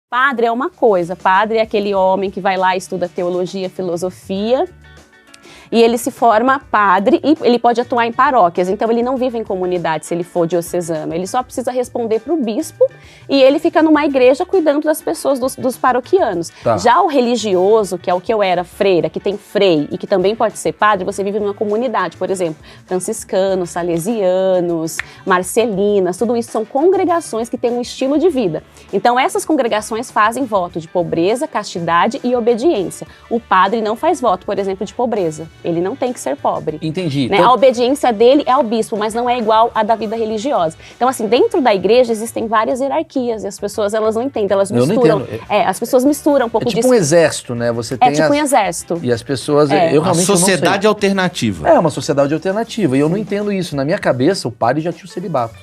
Padre é uma coisa, padre é aquele homem que vai lá e estuda teologia, filosofia, e ele se forma padre e ele pode atuar em paróquias, então ele não vive em comunidade se ele for diocesano, ele só precisa responder para o bispo e ele fica numa igreja cuidando das pessoas, dos paroquianos. Tá. Já o religioso, que é o que eu era, freira, que tem frei e que também pode ser padre, você vive numa comunidade, por exemplo, franciscanos, salesianos, marcelinas, tudo isso são congregações que têm um estilo de vida. Então essas congregações fazem voto de pobreza, castidade e obediência. O padre não faz voto, por exemplo, de pobreza. Ele não tem que ser pobre. Entendi. Né? Então... A obediência dele é ao bispo, mas não é igual à da vida religiosa. Então, assim, dentro da igreja existem várias hierarquias e as pessoas, elas não entendem, elas misturam. Não entendo. As pessoas misturam um pouco é tipo disso. um exército, né? Você tem tipo um exército. E as pessoas... Eu realmente sociedade alternativa. É, uma sociedade alternativa. E eu não entendo isso. Na minha cabeça, o padre já tinha o celibato.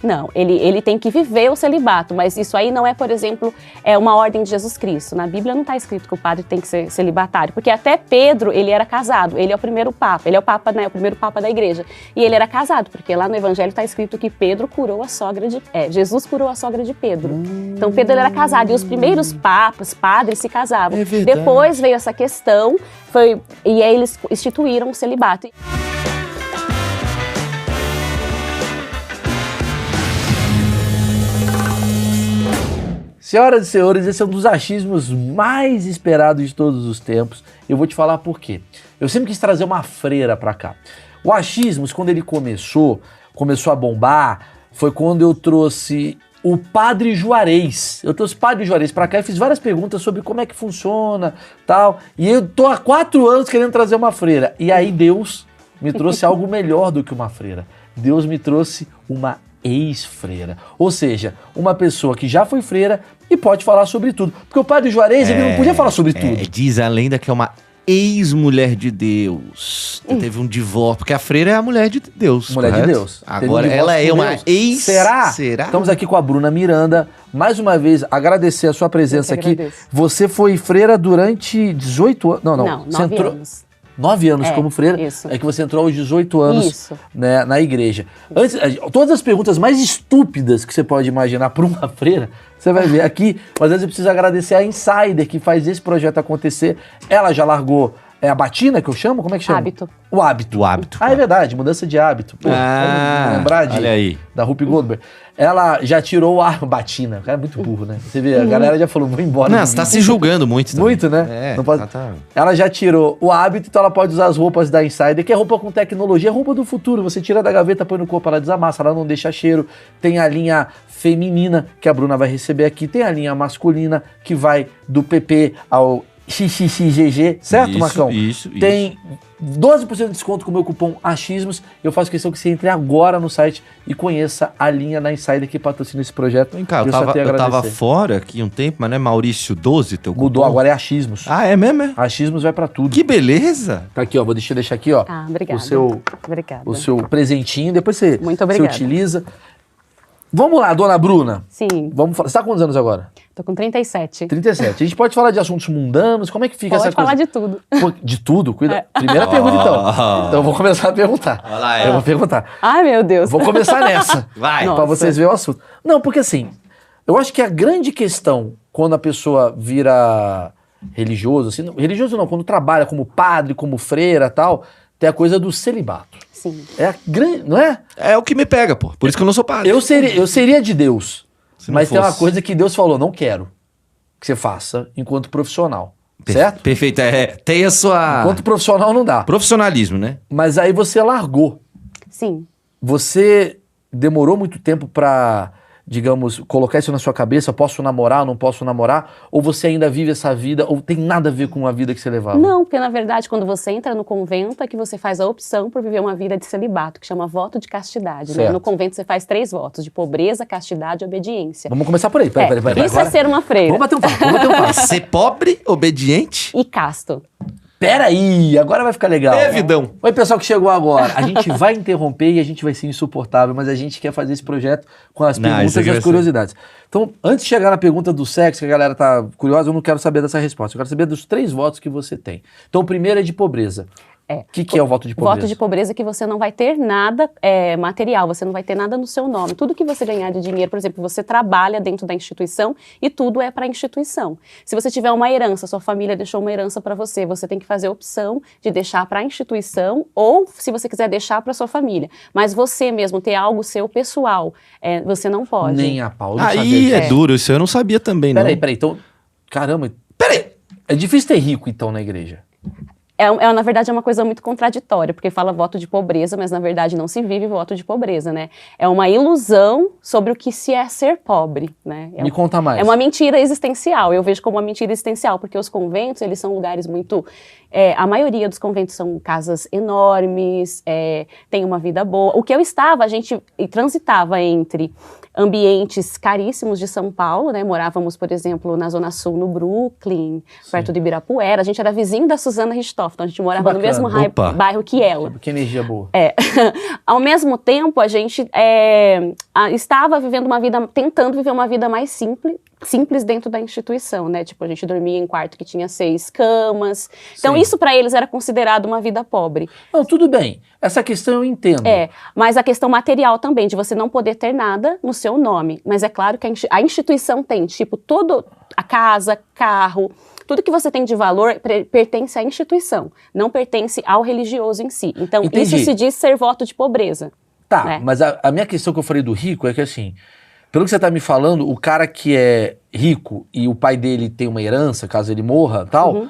Não, ele tem que viver o celibato, mas isso aí não é, por exemplo, uma ordem de Jesus Cristo. Na Bíblia não está escrito que o padre tem que ser celibatário, porque até Pedro, ele era casado, ele é o primeiro papa, ele é o papa, né, o primeiro papa da igreja. E ele era casado, porque lá no evangelho está escrito que Pedro curou a sogra de... Jesus curou a sogra de Pedro. Então Pedro ele era casado, e os primeiros papas, padres, se casavam. É verdade. Depois veio essa questão, e aí eles instituíram o celibato. Senhoras e senhores, esse é um dos achismos mais esperados de todos os tempos. Eu vou te falar por quê. Eu sempre quis trazer uma freira pra cá. O achismos, quando ele começou a bombar, foi quando eu trouxe o Padre Juarez. Eu trouxe o Padre Juarez pra cá e fiz várias perguntas sobre como é que funciona, tal. E eu tô há 4 anos querendo trazer uma freira. E aí Deus me trouxe algo melhor do que uma freira. Deus me trouxe uma ex-freira, ou seja, uma pessoa que já foi freira e pode falar sobre tudo, porque o Padre Juarez ele não podia falar sobre tudo. Diz a lenda que é uma ex-mulher de Deus, teve um divórcio, porque a freira é a mulher de Deus, mulher correto? de Deus. Agora ela é uma ex... Será? Estamos aqui com a Bruna Miranda, mais uma vez agradecer a sua presença aqui. Agradeço. Você foi freira durante 18 anos? Não, Não, você 9 entrou... anos. 9 anos como freira, isso. É que você entrou aos 18 anos Isso. né, na igreja. Antes, todas as perguntas mais estúpidas que você pode imaginar para uma freira, você vai ver aqui, mas antes eu preciso agradecer a Insider, que faz esse projeto acontecer. Ela já largou a batina, que eu chamo? Como é que chama? Hábito. O hábito. O hábito. Ah, é verdade, mudança de hábito. Pô, lembrar olha aí. da Rupi Goldberg. Ela já tirou a batina. O cara é muito burro, né? Você vê, a galera já falou, vou embora. Não, você tá se julgando muito também. Muito, né? É, Não pode... tá. Ela já tirou o hábito, então ela pode usar as roupas da Insider, que é roupa com tecnologia, roupa do futuro. Você tira da gaveta, põe no corpo, ela desamassa, ela não deixa cheiro. Tem a linha feminina, que a Bruna vai receber aqui. Tem a linha masculina, que vai do PP ao XXXGG, certo, Isso, Marcão? Isso. Tem 12% de desconto com o meu cupom ACHISMOS. Eu faço questão que você entre agora no site e conheça a linha da Insider que patrocina esse projeto. Vem cá, eu tava fora aqui um tempo, mas não é Maurício 12 teu cupom? Mudou, agora é ACHISMOS. Ah, é mesmo? ACHISMOS vai pra tudo. Que beleza! Tá aqui, ó, vou deixar aqui, ó. Obrigada. Obrigada. O seu presentinho, depois você utiliza. Vamos lá, dona Bruna. Sim. Vamos falar. Você tá com quantos anos agora? Tô com 37. 37. A gente pode falar de assuntos mundanos? Como é que fica essa coisa? Pode falar de tudo. Pô, de tudo? Cuida. Primeira pergunta, então. Então eu vou começar a perguntar. Olha lá, eu vou perguntar. Ai, meu Deus. Vou começar nessa. Vai. Pra vocês verem o assunto. Não, porque assim, eu acho que a grande questão, quando a pessoa vira religioso, assim, religioso não, quando trabalha como padre, como freira e tal, tem a coisa do celibato. Sim. É a grande, não é? É o que me pega, pô. Por isso que eu não sou padre. Eu seria de Deus, mas tem uma fosse. coisa que Deus falou, não quero que você faça enquanto profissional, certo? Perfeito, tem a sua... Enquanto profissional não dá. Profissionalismo, né? Mas aí você largou. Sim. Você demorou muito tempo pra, digamos, colocar isso na sua cabeça, posso namorar, não posso namorar? Ou você ainda vive essa vida, ou tem nada a ver com a vida que você levava? Não, porque na verdade quando você entra no convento é que você faz a opção por viver uma vida de celibato, que chama voto de castidade. Né? No convento você faz 3 votos, de pobreza, castidade e obediência. Vamos começar por aí. Peraí, isso é ser uma freira. Vamos bater um papo. Ser pobre, obediente... E casto. Peraí, agora vai ficar legal. É, vidão. Oi, pessoal que chegou agora. A gente vai interromper e a gente vai ser insuportável, mas a gente quer fazer esse projeto com as perguntas e as curiosidades. Então, antes de chegar na pergunta do sexo, que a galera tá curiosa, eu não quero saber dessa resposta. Eu quero saber dos 3 votos que você tem. Então, o primeiro é de pobreza. O que é o voto de pobreza? Voto de pobreza é que você não vai ter nada material, você não vai ter nada no seu nome. Tudo que você ganhar de dinheiro, por exemplo, você trabalha dentro da instituição e tudo é para a instituição. Se você tiver uma herança, sua família deixou uma herança para você, você tem que fazer a opção de deixar para a instituição ou, se você quiser, deixar para sua família. Mas você mesmo ter algo seu pessoal, você não pode. Nem a pau. Não Aí sabia é disso. duro, isso eu não sabia também, não. Peraí, então... Caramba. Peraí. É difícil ter rico, então, na igreja. Na verdade, é uma coisa muito contraditória, porque fala voto de pobreza, mas na verdade não se vive voto de pobreza, né? É uma ilusão sobre o que se é ser pobre, né? Me conta mais. É uma mentira existencial, eu vejo como uma mentira existencial, porque os conventos, eles são lugares muito... a maioria dos conventos são casas enormes, tem uma vida boa. O que eu estava, a gente transitava entre ambientes caríssimos de São Paulo, né? Morávamos, por exemplo, na Zona Sul, no Brooklyn, perto de Ibirapuera. A gente era vizinho da Susana Richthofen, a gente morava no mesmo bairro que ela. Que energia boa. Ao mesmo tempo, a gente estava vivendo uma vida, tentando viver uma vida mais simples dentro da instituição, né? Tipo, a gente dormia em quarto que tinha 6 camas. Então, Sim. Isso para eles era considerado uma vida pobre. Não, tudo bem. Essa questão eu entendo. Mas a questão material também, de você não poder ter nada no seu nome. Mas é claro que a instituição tem, tipo, a casa, carro, tudo que você tem de valor pertence à instituição, não pertence ao religioso em si. Então, Entendi. Isso se diz ser voto de pobreza. Tá, né? mas a minha questão que eu falei do rico é que, assim, pelo que você tá me falando, o cara que é rico e o pai dele tem uma herança, caso ele morra e tal,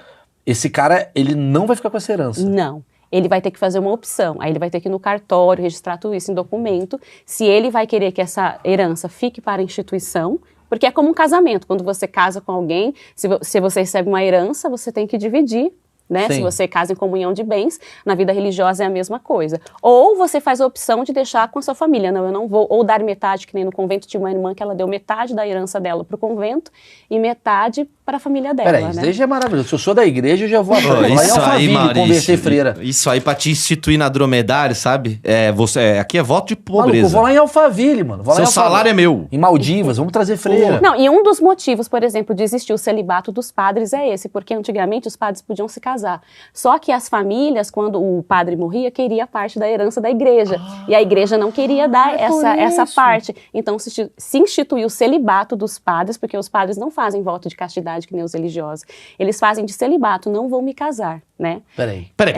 esse cara, ele não vai ficar com essa herança. Não. Ele vai ter que fazer uma opção. Aí ele vai ter que ir no cartório, registrar tudo isso em documento. Se ele vai querer que essa herança fique para a instituição, porque é como um casamento. Quando você casa com alguém, se você recebe uma herança, você tem que dividir. Né? Sim. Se você casa em comunhão de bens, na vida religiosa é a mesma coisa. Ou você faz a opção de deixar com a sua família. Não, eu não vou, ou dar metade, que nem no convento tinha uma irmã que ela deu metade da herança dela para o convento e metade para a família dela. Peraí, né? isso daí já é maravilhoso. Se eu sou da igreja, eu já vou lá em Isso aí, Alphaville Maurício, converter freira. Isso aí pra te instituir na dromedário, sabe? Aqui é voto de Maluco, pobreza. eu vou lá em Alphaville, mano. Vou lá Seu em Alphaville. salário é meu. Em Maldivas, vamos trazer freira. Não, e um dos motivos, por exemplo, de existir o celibato dos padres é esse, porque antigamente os padres podiam se casar. Só que as famílias, quando o padre morria, queria parte da herança da igreja. E a igreja não queria dar essa parte. Então se instituiu o celibato dos padres, porque os padres não fazem voto de castidade que nem os religiosos. Eles fazem de celibato, não vou me casar, né? Peraí. Peraí.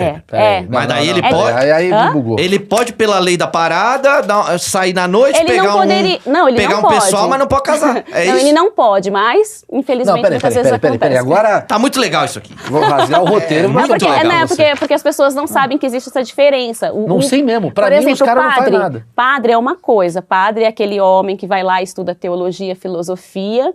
Não, Mas daí não, ele não, pode... Aí me bugou. Ele pode, pela lei da parada, sair na noite, Ele pegar não poderia, não, ele pegar não um pode. pessoal, mas não pode casar. É não, isso? ele não pode, mas infelizmente muitas vezes acontece. Peraí. Agora Tá muito legal isso aqui. vou rasgar o roteiro. muito mas legal porque as pessoas não sabem que existe essa diferença. Não sei mesmo. Pra por mim, exemplo, os caras não fazem padre, nada. Padre é uma coisa. Padre é aquele homem que vai lá e estuda teologia, filosofia.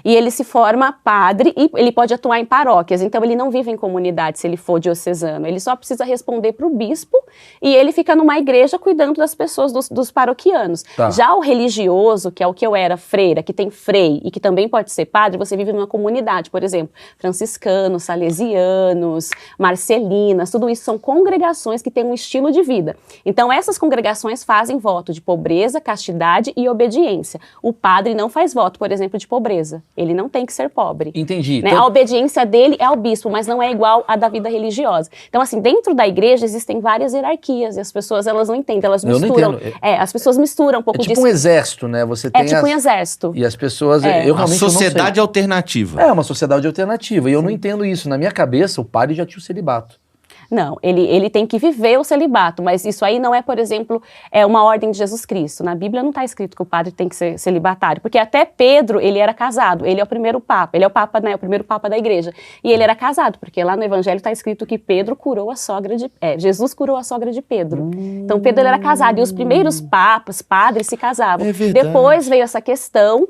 E ele se forma padre e ele pode atuar em paróquias. Então, ele não vive em comunidade se ele for diocesano. Ele só precisa responder para o bispo e ele fica numa igreja cuidando das pessoas, dos paroquianos. Tá. Já o religioso, que é o que eu era, freira, que tem frei e que também pode ser padre, você vive numa comunidade. Por exemplo, franciscanos, salesianos, marcelinas, tudo isso são congregações que têm um estilo de vida. Então, essas congregações fazem voto de pobreza, castidade e obediência. O padre não faz voto, por exemplo, de pobreza. Ele não tem que ser pobre. Entendi. Né? Então- A obediência dele é ao bispo, mas não é igual à da vida religiosa. Então, assim, dentro da igreja existem várias hierarquias e as pessoas, elas não entendem, elas Eu não misturam. entendo. As pessoas misturam um É pouco tipo disso. um exército, né? Você tem tipo um exército. E as pessoas... É. Eu A realmente sociedade não alternativa. sei. É uma sociedade alternativa. E eu não entendo isso. Na minha cabeça, o padre já tinha o celibato. Não, ele tem que viver o celibato, mas isso aí não é, por exemplo, uma ordem de Jesus Cristo. Na Bíblia não está escrito que o padre tem que ser celibatário, porque até Pedro, ele era casado, ele é o primeiro papa, ele é o papa, né, o primeiro papa da igreja, e ele era casado, porque lá no evangelho está escrito que Pedro curou a sogra de, Jesus curou a sogra de Pedro. Então Pedro ele era casado, e os primeiros papas, padres se casavam. É verdade. Depois veio essa questão,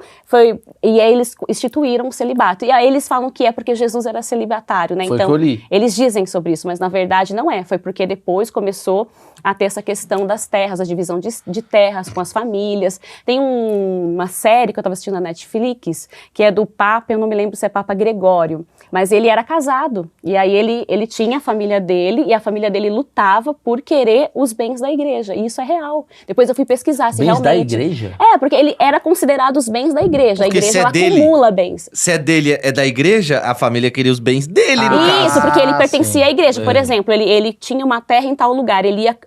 e aí eles instituíram o celibato, e aí eles falam que é porque Jesus era celibatário, né? Foi Então, que eu li. eles dizem sobre isso, mas na verdade não é. Foi porque depois começou a ter essa questão das terras, a divisão de terras com as famílias. Tem uma série que eu estava assistindo na Netflix, que é do Papa, eu não me lembro se é Papa Gregório, mas ele era casado. E aí ele tinha a família dele, e a família dele lutava por querer os bens da igreja. E isso é real. Depois eu fui pesquisar se Bens realmente... da igreja? Porque ele era considerado os bens da igreja. Porque a igreja se é ela dele- acumula bens. Se é dele, é da igreja, a família queria os bens dele, no caso. Isso, porque ele pertencia sim. à igreja. Por exemplo, exemplo, ele tinha uma terra em tal lugar, ele ia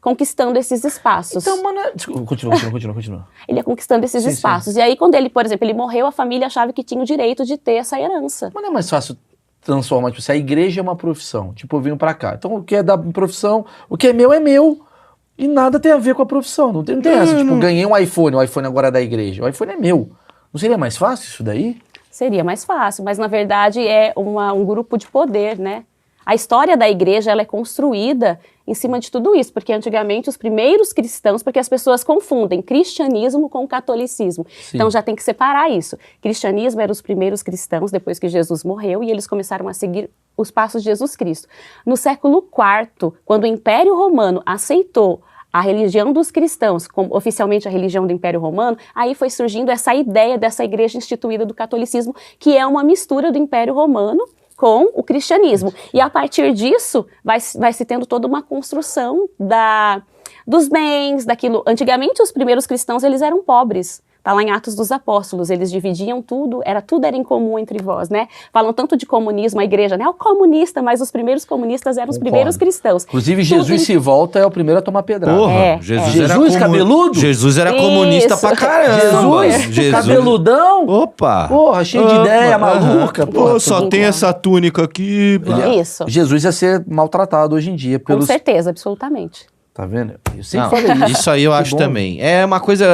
conquistando esses espaços. Então, mano, continua. Ele ia conquistando esses Sim, espaços. E aí, quando ele, por exemplo, ele morreu, a família achava que tinha o direito de ter essa herança. Mas não é mais fácil transformar, tipo, se a igreja é uma profissão, tipo, eu venho pra cá. Então, o que é da profissão, o que é meu, e nada tem a ver com a profissão. Não tem essa, tipo, ganhei um iPhone, o iPhone agora é da igreja. O iPhone é meu. Não seria mais fácil isso daí? Seria mais fácil, mas na verdade é um grupo de poder, né? A história da igreja, ela é construída em cima de tudo isso, porque antigamente os primeiros cristãos, porque as pessoas confundem cristianismo com catolicismo. Sim. Então já tem que separar isso. Cristianismo eram os primeiros cristãos depois que Jesus morreu e eles começaram a seguir os passos de Jesus Cristo. No século IV, quando o Império Romano aceitou a religião dos cristãos, como oficialmente a religião do Império Romano, aí foi surgindo essa ideia dessa igreja instituída do catolicismo, que é uma mistura do Império Romano com o cristianismo. E a partir disso, vai se tendo toda uma construção dos bens, daquilo. Antigamente, os primeiros cristãos, eles eram pobres. Está lá em Atos dos Apóstolos, eles dividiam tudo era em comum entre vós, né? Falam tanto de comunismo, a igreja, né? O comunista, mas os primeiros comunistas eram os primeiros cristãos. Inclusive, Jesus se volta é o primeiro a tomar pedrada. Porra, Jesus cabeludo? Jesus era comunista pra caramba. Jesus cabeludão? Opa! Porra, cheio de ideia, maluca. Pô, só tem essa túnica aqui. Isso. Jesus ia ser maltratado hoje em dia Com certeza, absolutamente. Tá vendo? Eu sempre falei isso. Isso aí eu acho também. É uma coisa...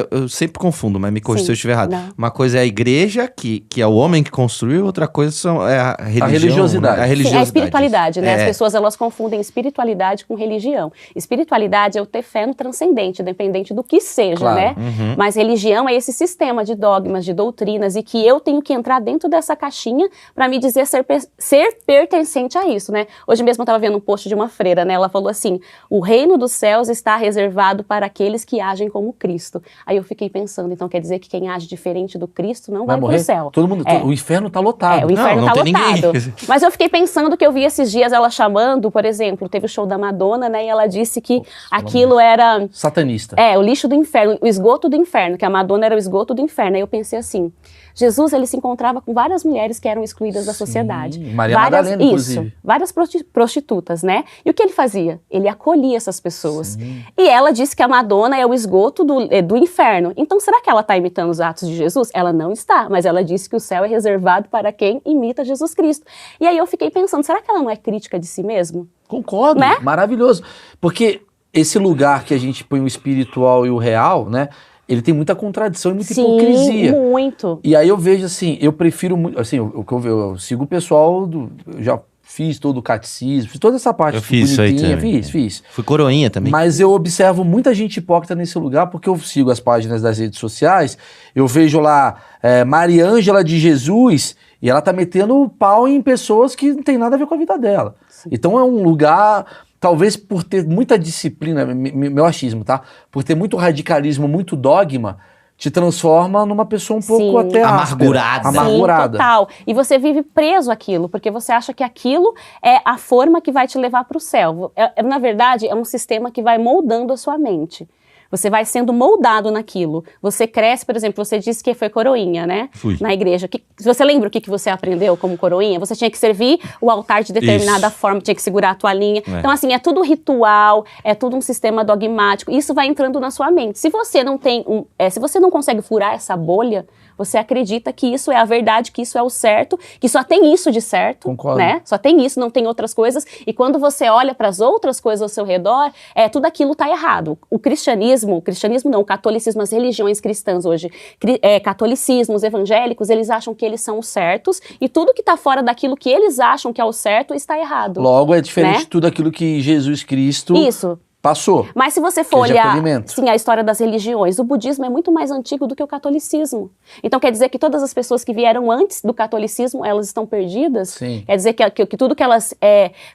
Eu sempre confundo, mas me corrija se eu estiver errado. Não. Uma coisa é a igreja, que é o homem que construiu, outra coisa é a religião. A religiosidade. Né? A Sim, é a espiritualidade, né? É. As pessoas, elas confundem espiritualidade com religião. Espiritualidade é o ter fé no transcendente, independente do que seja, Claro. né? Uhum. Mas religião é esse sistema de dogmas, de doutrinas, e que eu tenho que entrar dentro dessa caixinha para me dizer ser pertencente a isso, né? Hoje mesmo eu estava vendo um post de uma freira, né? Ela falou assim, o reino dos céus está reservado para aqueles que agem como Cristo. Aí eu fiquei pensando, então quer dizer que quem age diferente do Cristo não vai morrer? pro céu. Todo mundo, o inferno tá lotado. O inferno Não tá tem lotado. ninguém. Mas eu fiquei pensando que eu vi esses dias ela chamando, por exemplo, teve o show da Madonna, né? E ela disse que aquilo era... Satanista. o lixo do inferno, o esgoto do inferno, que a Madonna era o esgoto do inferno. Aí eu pensei assim, Jesus, ele se encontrava com várias mulheres que eram excluídas da sociedade. Maria Madalena, inclusive. Várias prostitutas, né? E o que ele fazia? Ele acolhia essas pessoas. E ela disse que a Madonna é o esgoto do inferno. Então, será que ela está imitando os atos de Jesus? Ela não está, mas ela disse que o céu é reservado para quem imita Jesus Cristo. E aí eu fiquei pensando, será que ela não é crítica de si mesmo? Concordo, Né? maravilhoso. Porque esse lugar que a gente põe o espiritual e o real, né? Ele tem muita contradição e muita hipocrisia. Sim, muito. E aí eu vejo assim, eu prefiro muito, assim, eu sigo o pessoal eu já fiz todo o catecismo, fiz toda essa parte Eu fiz isso aí bonitinha, também. fiz. Fui coroinha também. Mas eu observo muita gente hipócrita nesse lugar, porque eu sigo as páginas das redes sociais, eu vejo lá Maria Ângela de Jesus, e ela tá metendo pau em pessoas que não tem nada a ver com a vida dela. Sim. Então é um lugar, talvez por ter muita disciplina, meu achismo, tá? Por ter muito radicalismo, muito dogma, te transforma numa pessoa um pouco até amargurada. Amargurada. Sim, total. E você vive preso àquilo, porque você acha que aquilo é a forma que vai te levar para o céu. Na verdade, é um sistema que vai moldando a sua mente. Você vai sendo moldado naquilo. Você cresce, por exemplo, você disse que foi coroinha, né? Fui. Na igreja. Você lembra o que você aprendeu como coroinha? Você tinha que servir o altar de determinada forma, tinha que segurar a toalhinha. Então, assim, é tudo ritual, é tudo um sistema dogmático. Isso vai entrando na sua mente. Se você não tem se você não consegue furar essa bolha, você acredita que isso é a verdade, que isso é o certo, que só tem isso de certo, Concordo. né? Só tem isso, não tem outras coisas. E quando você olha para as outras coisas ao seu redor, tudo aquilo está errado. O cristianismo não, o catolicismo, as religiões cristãs hoje, catolicismo, os evangélicos, eles acham que eles são os certos e tudo que está fora daquilo que eles acham que é o certo está errado. Logo é diferente né? de tudo aquilo que Jesus Cristo Isso. passou. Mas se você for Que é de olhar acolhimento. sim, a história das religiões, o budismo é muito mais antigo do que o catolicismo. Então quer dizer que todas as pessoas que vieram antes do catolicismo, elas estão perdidas? Sim. Quer dizer que tudo que elas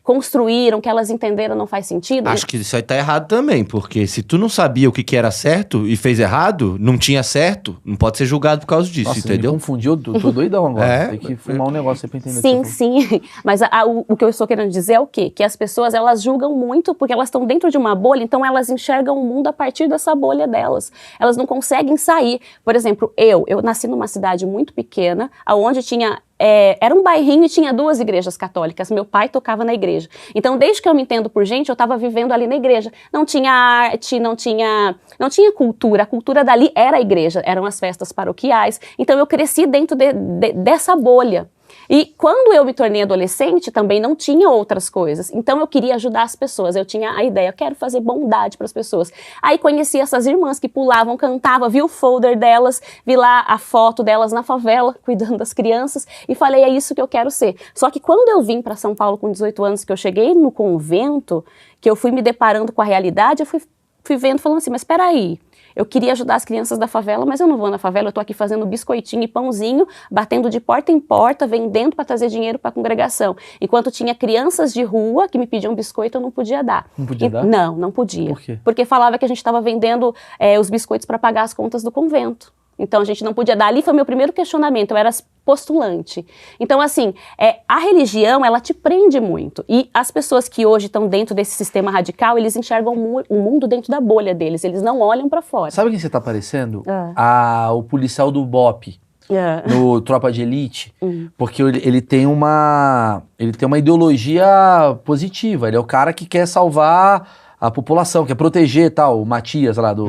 construíram, que elas entenderam não faz sentido? Acho que isso aí tá errado também, porque se tu não sabia o que era certo e fez errado, não tinha certo, não pode ser julgado por causa disso, Nossa, entendeu? me confundiu, tô doidão agora. É. Tem que fumar um negócio aí pra entender. Sim, o que você falou. sim. Mas o que eu estou querendo dizer é o quê? Que as pessoas, elas julgam muito porque elas estão dentro de uma bolha, então elas enxergam o mundo a partir dessa bolha delas. Elas não conseguem sair. Por exemplo, eu nasci numa cidade muito pequena, onde tinha era um bairrinho e tinha 2 igrejas católicas. Meu pai tocava na igreja. Então, desde que eu me entendo por gente, eu estava vivendo ali na igreja. Não tinha arte, não tinha cultura. A cultura dali era a igreja, eram as festas paroquiais. Então, eu cresci dentro dessa bolha. E quando eu me tornei adolescente, também não tinha outras coisas. Então eu queria ajudar as pessoas. Eu tinha a ideia, eu quero fazer bondade para as pessoas. Aí conheci essas irmãs que pulavam, cantavam, vi o folder delas, vi lá a foto delas na favela, cuidando das crianças, e falei, é isso que eu quero ser. Só que quando eu vim para São Paulo com 18 anos, que eu cheguei no convento, que eu fui me deparando com a realidade, eu fui vendo, falando assim, mas espera aí. Eu queria ajudar as crianças da favela, mas eu não vou na favela, eu tô aqui fazendo biscoitinho e pãozinho, batendo de porta em porta, vendendo para trazer dinheiro para a congregação. Enquanto tinha crianças de rua que me pediam biscoito, eu não podia dar. Não podia dar? Não podia. Por quê? Porque falava que a gente estava vendendo os biscoitos para pagar as contas do convento. Então a gente não podia dar. Ali foi meu primeiro questionamento, eu era postulante. Então assim, a religião, ela te prende muito. E as pessoas que hoje estão dentro desse sistema radical, eles enxergam o mundo dentro da bolha deles, eles não olham pra fora. Sabe quem você tá parecendo? O policial do BOPE, no Tropa de Elite. Porque ele tem uma ideologia positiva, ele é o cara que quer salvar a população, quer proteger tal, o Matias lá do...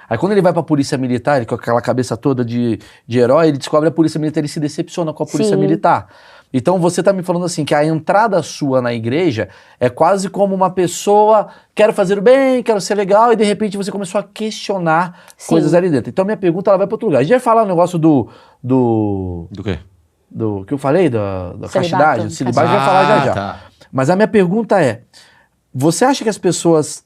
Aí quando ele vai pra polícia militar, ele com aquela cabeça toda de herói, ele descobre a polícia militar, ele se decepciona com a polícia militar. Então você tá me falando assim, que a entrada sua na igreja é quase como uma pessoa, quero fazer o bem, quero ser legal, e de repente você começou a questionar coisas ali dentro. Então minha pergunta, ela vai pra outro lugar. A gente vai falar um negócio do quê? Do que eu falei, da castidade, do celibato, a gente vai falar já. Tá. Mas a minha pergunta é, você acha que as pessoas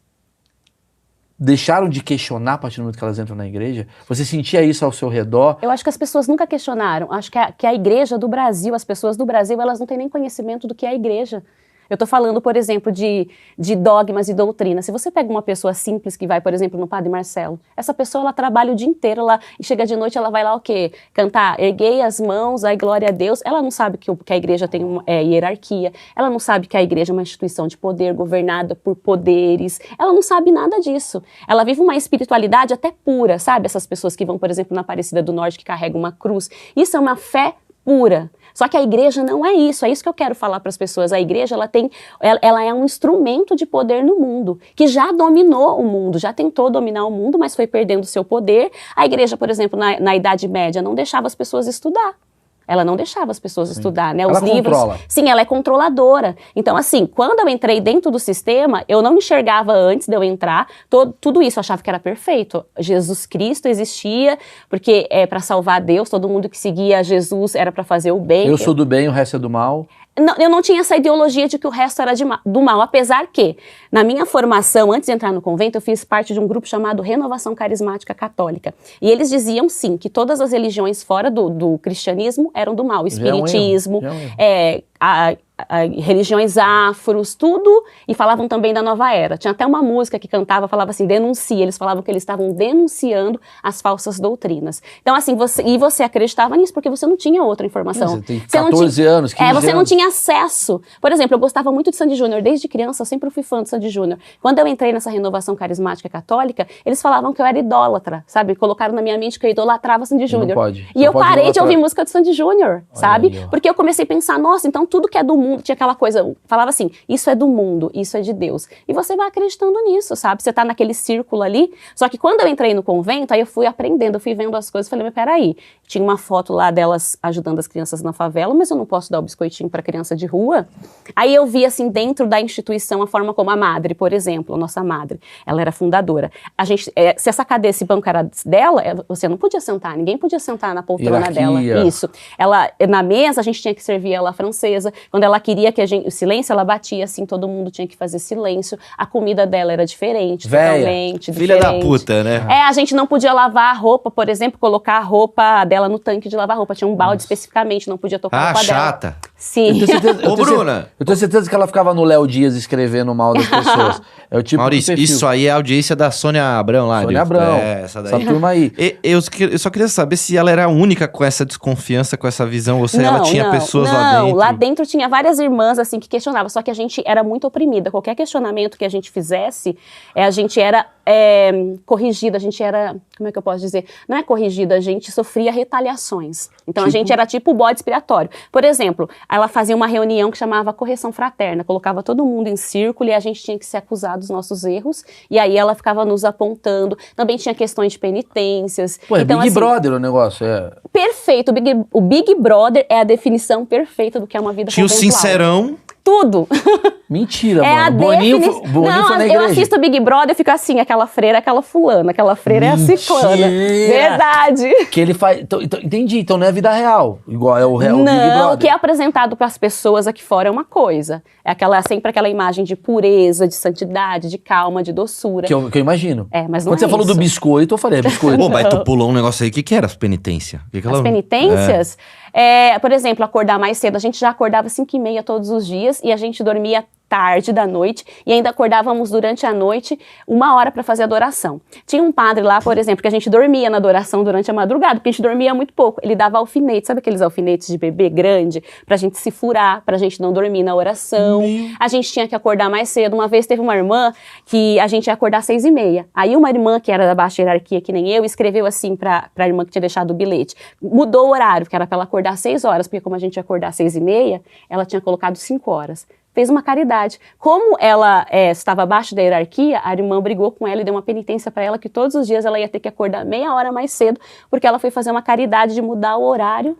deixaram de questionar a partir do momento que elas entram na igreja? Você sentia isso ao seu redor? Eu acho que as pessoas nunca questionaram. Acho que a igreja do Brasil, as pessoas do Brasil, elas não têm nem conhecimento do que é a igreja. Eu estou falando, por exemplo, de dogmas e doutrinas. Se você pega uma pessoa simples que vai, por exemplo, no Padre Marcelo, essa pessoa, ela trabalha o dia inteiro, e chega de noite, ela vai lá o quê? Cantar, erguei as mãos, ai glória a Deus. Ela não sabe que a igreja tem hierarquia, ela não sabe que a igreja é uma instituição de poder, governada por poderes, ela não sabe nada disso. Ela vive uma espiritualidade até pura, sabe? Essas pessoas que vão, por exemplo, na Aparecida do Norte, que carregam uma cruz. Isso é uma fé pura. Só que a igreja não é isso que eu quero falar para as pessoas. A igreja, ela é um instrumento de poder no mundo, que já dominou o mundo, já tentou dominar o mundo, mas foi perdendo seu poder. A igreja, por exemplo, na Idade Média, não deixava as pessoas estudar. Ela não deixava as pessoas estudar, né? Os livros. Controla. Sim, ela é controladora. Então, assim, quando eu entrei dentro do sistema, eu não enxergava antes de eu entrar tudo isso, eu achava que era perfeito. Jesus Cristo existia, porque para salvar Deus, todo mundo que seguia Jesus era para fazer o bem. Eu sou do bem, o resto é do mal. Não, eu não tinha essa ideologia de que o resto era do mal, apesar que, na minha formação, antes de entrar no convento, eu fiz parte de um grupo chamado Renovação Carismática Católica. E eles diziam, sim, que todas as religiões fora do cristianismo eram do mal. O espiritismo, religiões afros, tudo, e falavam também da nova era. Tinha até uma música que cantava, falava assim, denuncia, eles falavam que eles estavam denunciando as falsas doutrinas. Então assim, você acreditava nisso porque você não tinha outra informação. Você tem 14 anos, 15 você anos. não tinha acesso. Por exemplo, eu gostava muito de Sandy Júnior, desde criança eu sempre fui fã de Sandy Júnior. Quando eu entrei nessa renovação carismática católica, eles falavam que eu era idólatra, sabe? Colocaram na minha mente que eu idolatrava Sandy Júnior. Não pode. E eu parei de ouvir música de Sandy Júnior, sabe? Porque eu comecei a pensar, nossa, então tudo que é do mundo, tinha aquela coisa, falava assim, isso é do mundo, isso é de Deus. E você vai acreditando nisso, sabe? Você tá naquele círculo ali. Só que quando eu entrei no convento, aí eu fui aprendendo, eu fui vendo as coisas, falei, mas peraí, tinha uma foto lá delas ajudando as crianças na favela, mas eu não posso dar o biscoitinho pra criança de rua. Aí eu vi, assim, dentro da instituição, a forma como a madre, por exemplo, a nossa madre, ela era fundadora. A gente, se essa cadeira, esse banco era dela, você não podia sentar, ninguém podia sentar na poltrona dela. Isso. Ela, na mesa, a gente tinha que servir ela francesa. Quando ela queria que o silêncio, ela batia assim, todo mundo tinha que fazer silêncio. A comida dela era diferente, totalmente filha diferente. Da puta, né? A gente não podia lavar a roupa, por exemplo, colocar a roupa dela no tanque de lavar roupa. Tinha um balde especificamente, não podia tocar a roupa dela. Chata. Sim. Ô, Bruna. Eu tenho certeza que ela ficava no Léo Dias escrevendo mal das pessoas. É o tipo Maurício, isso aí é a audiência da Sônia Abrão lá. Sônia Abrão. Essa daí. Essa turma aí. Eu só queria saber se ela era a única com essa desconfiança, com essa visão, ou se ela tinha pessoas lá dentro. Não, lá dentro tinha várias irmãs, assim, que questionavam, só que a gente era muito oprimida. Qualquer questionamento que a gente fizesse, a gente era corrigido, a gente era, como é que eu posso dizer? Não é corrigido, a gente sofria retaliações. Então a gente era tipo o bode expiatório. Por exemplo, ela fazia uma reunião que chamava correção fraterna, colocava todo mundo em círculo e a gente tinha que se acusar dos nossos erros, e aí ela ficava nos apontando. Também tinha questões de penitências. Pô, então, Big assim, Brother o negócio, perfeito, o Big Brother é a definição perfeita do que é uma vida Tinha o conventual. Sincerão. Tudo. Mentira, É mano. Boninho foi na igreja. Eu assisto Big Brother e fico assim, aquela freira, aquela fulana, aquela freira é a ciclana. Mentira. Verdade. Que ele faz... Então, entendi, então não é vida real, igual é o real Big Não, Brother. o que é apresentado para as pessoas aqui fora é uma coisa. É sempre aquela imagem de pureza, de santidade, de calma, de doçura. Que eu imagino. Mas não Quando você falou do isso. biscoito, eu falei, biscoito. Pô, mas tu pulou um negócio aí, o que era as penitências? As penitências, por exemplo, acordar mais cedo. A gente já acordava 5h30 todos os dias e a gente dormia tarde da noite e ainda acordávamos durante a noite 1 hora para fazer adoração. Tinha um padre lá, por exemplo, que a gente dormia na adoração durante a madrugada, porque a gente dormia muito pouco. Ele dava alfinete, sabe aqueles alfinetes de bebê grande? Pra gente se furar, pra gente não dormir na oração. A gente tinha que acordar mais cedo. Uma vez teve uma irmã que a gente ia acordar às 6h30. Aí uma irmã que era da baixa hierarquia, que nem eu, escreveu assim pra irmã que tinha deixado o bilhete. Mudou o horário, que era pra ela acordar às 6 horas, porque como a gente ia acordar às 6h30, ela tinha colocado 5 horas. Fez uma caridade. Como ela estava abaixo da hierarquia, a irmã brigou com ela e deu uma penitência para ela que todos os dias ela ia ter que acordar meia hora mais cedo, porque ela foi fazer uma caridade de mudar o horário,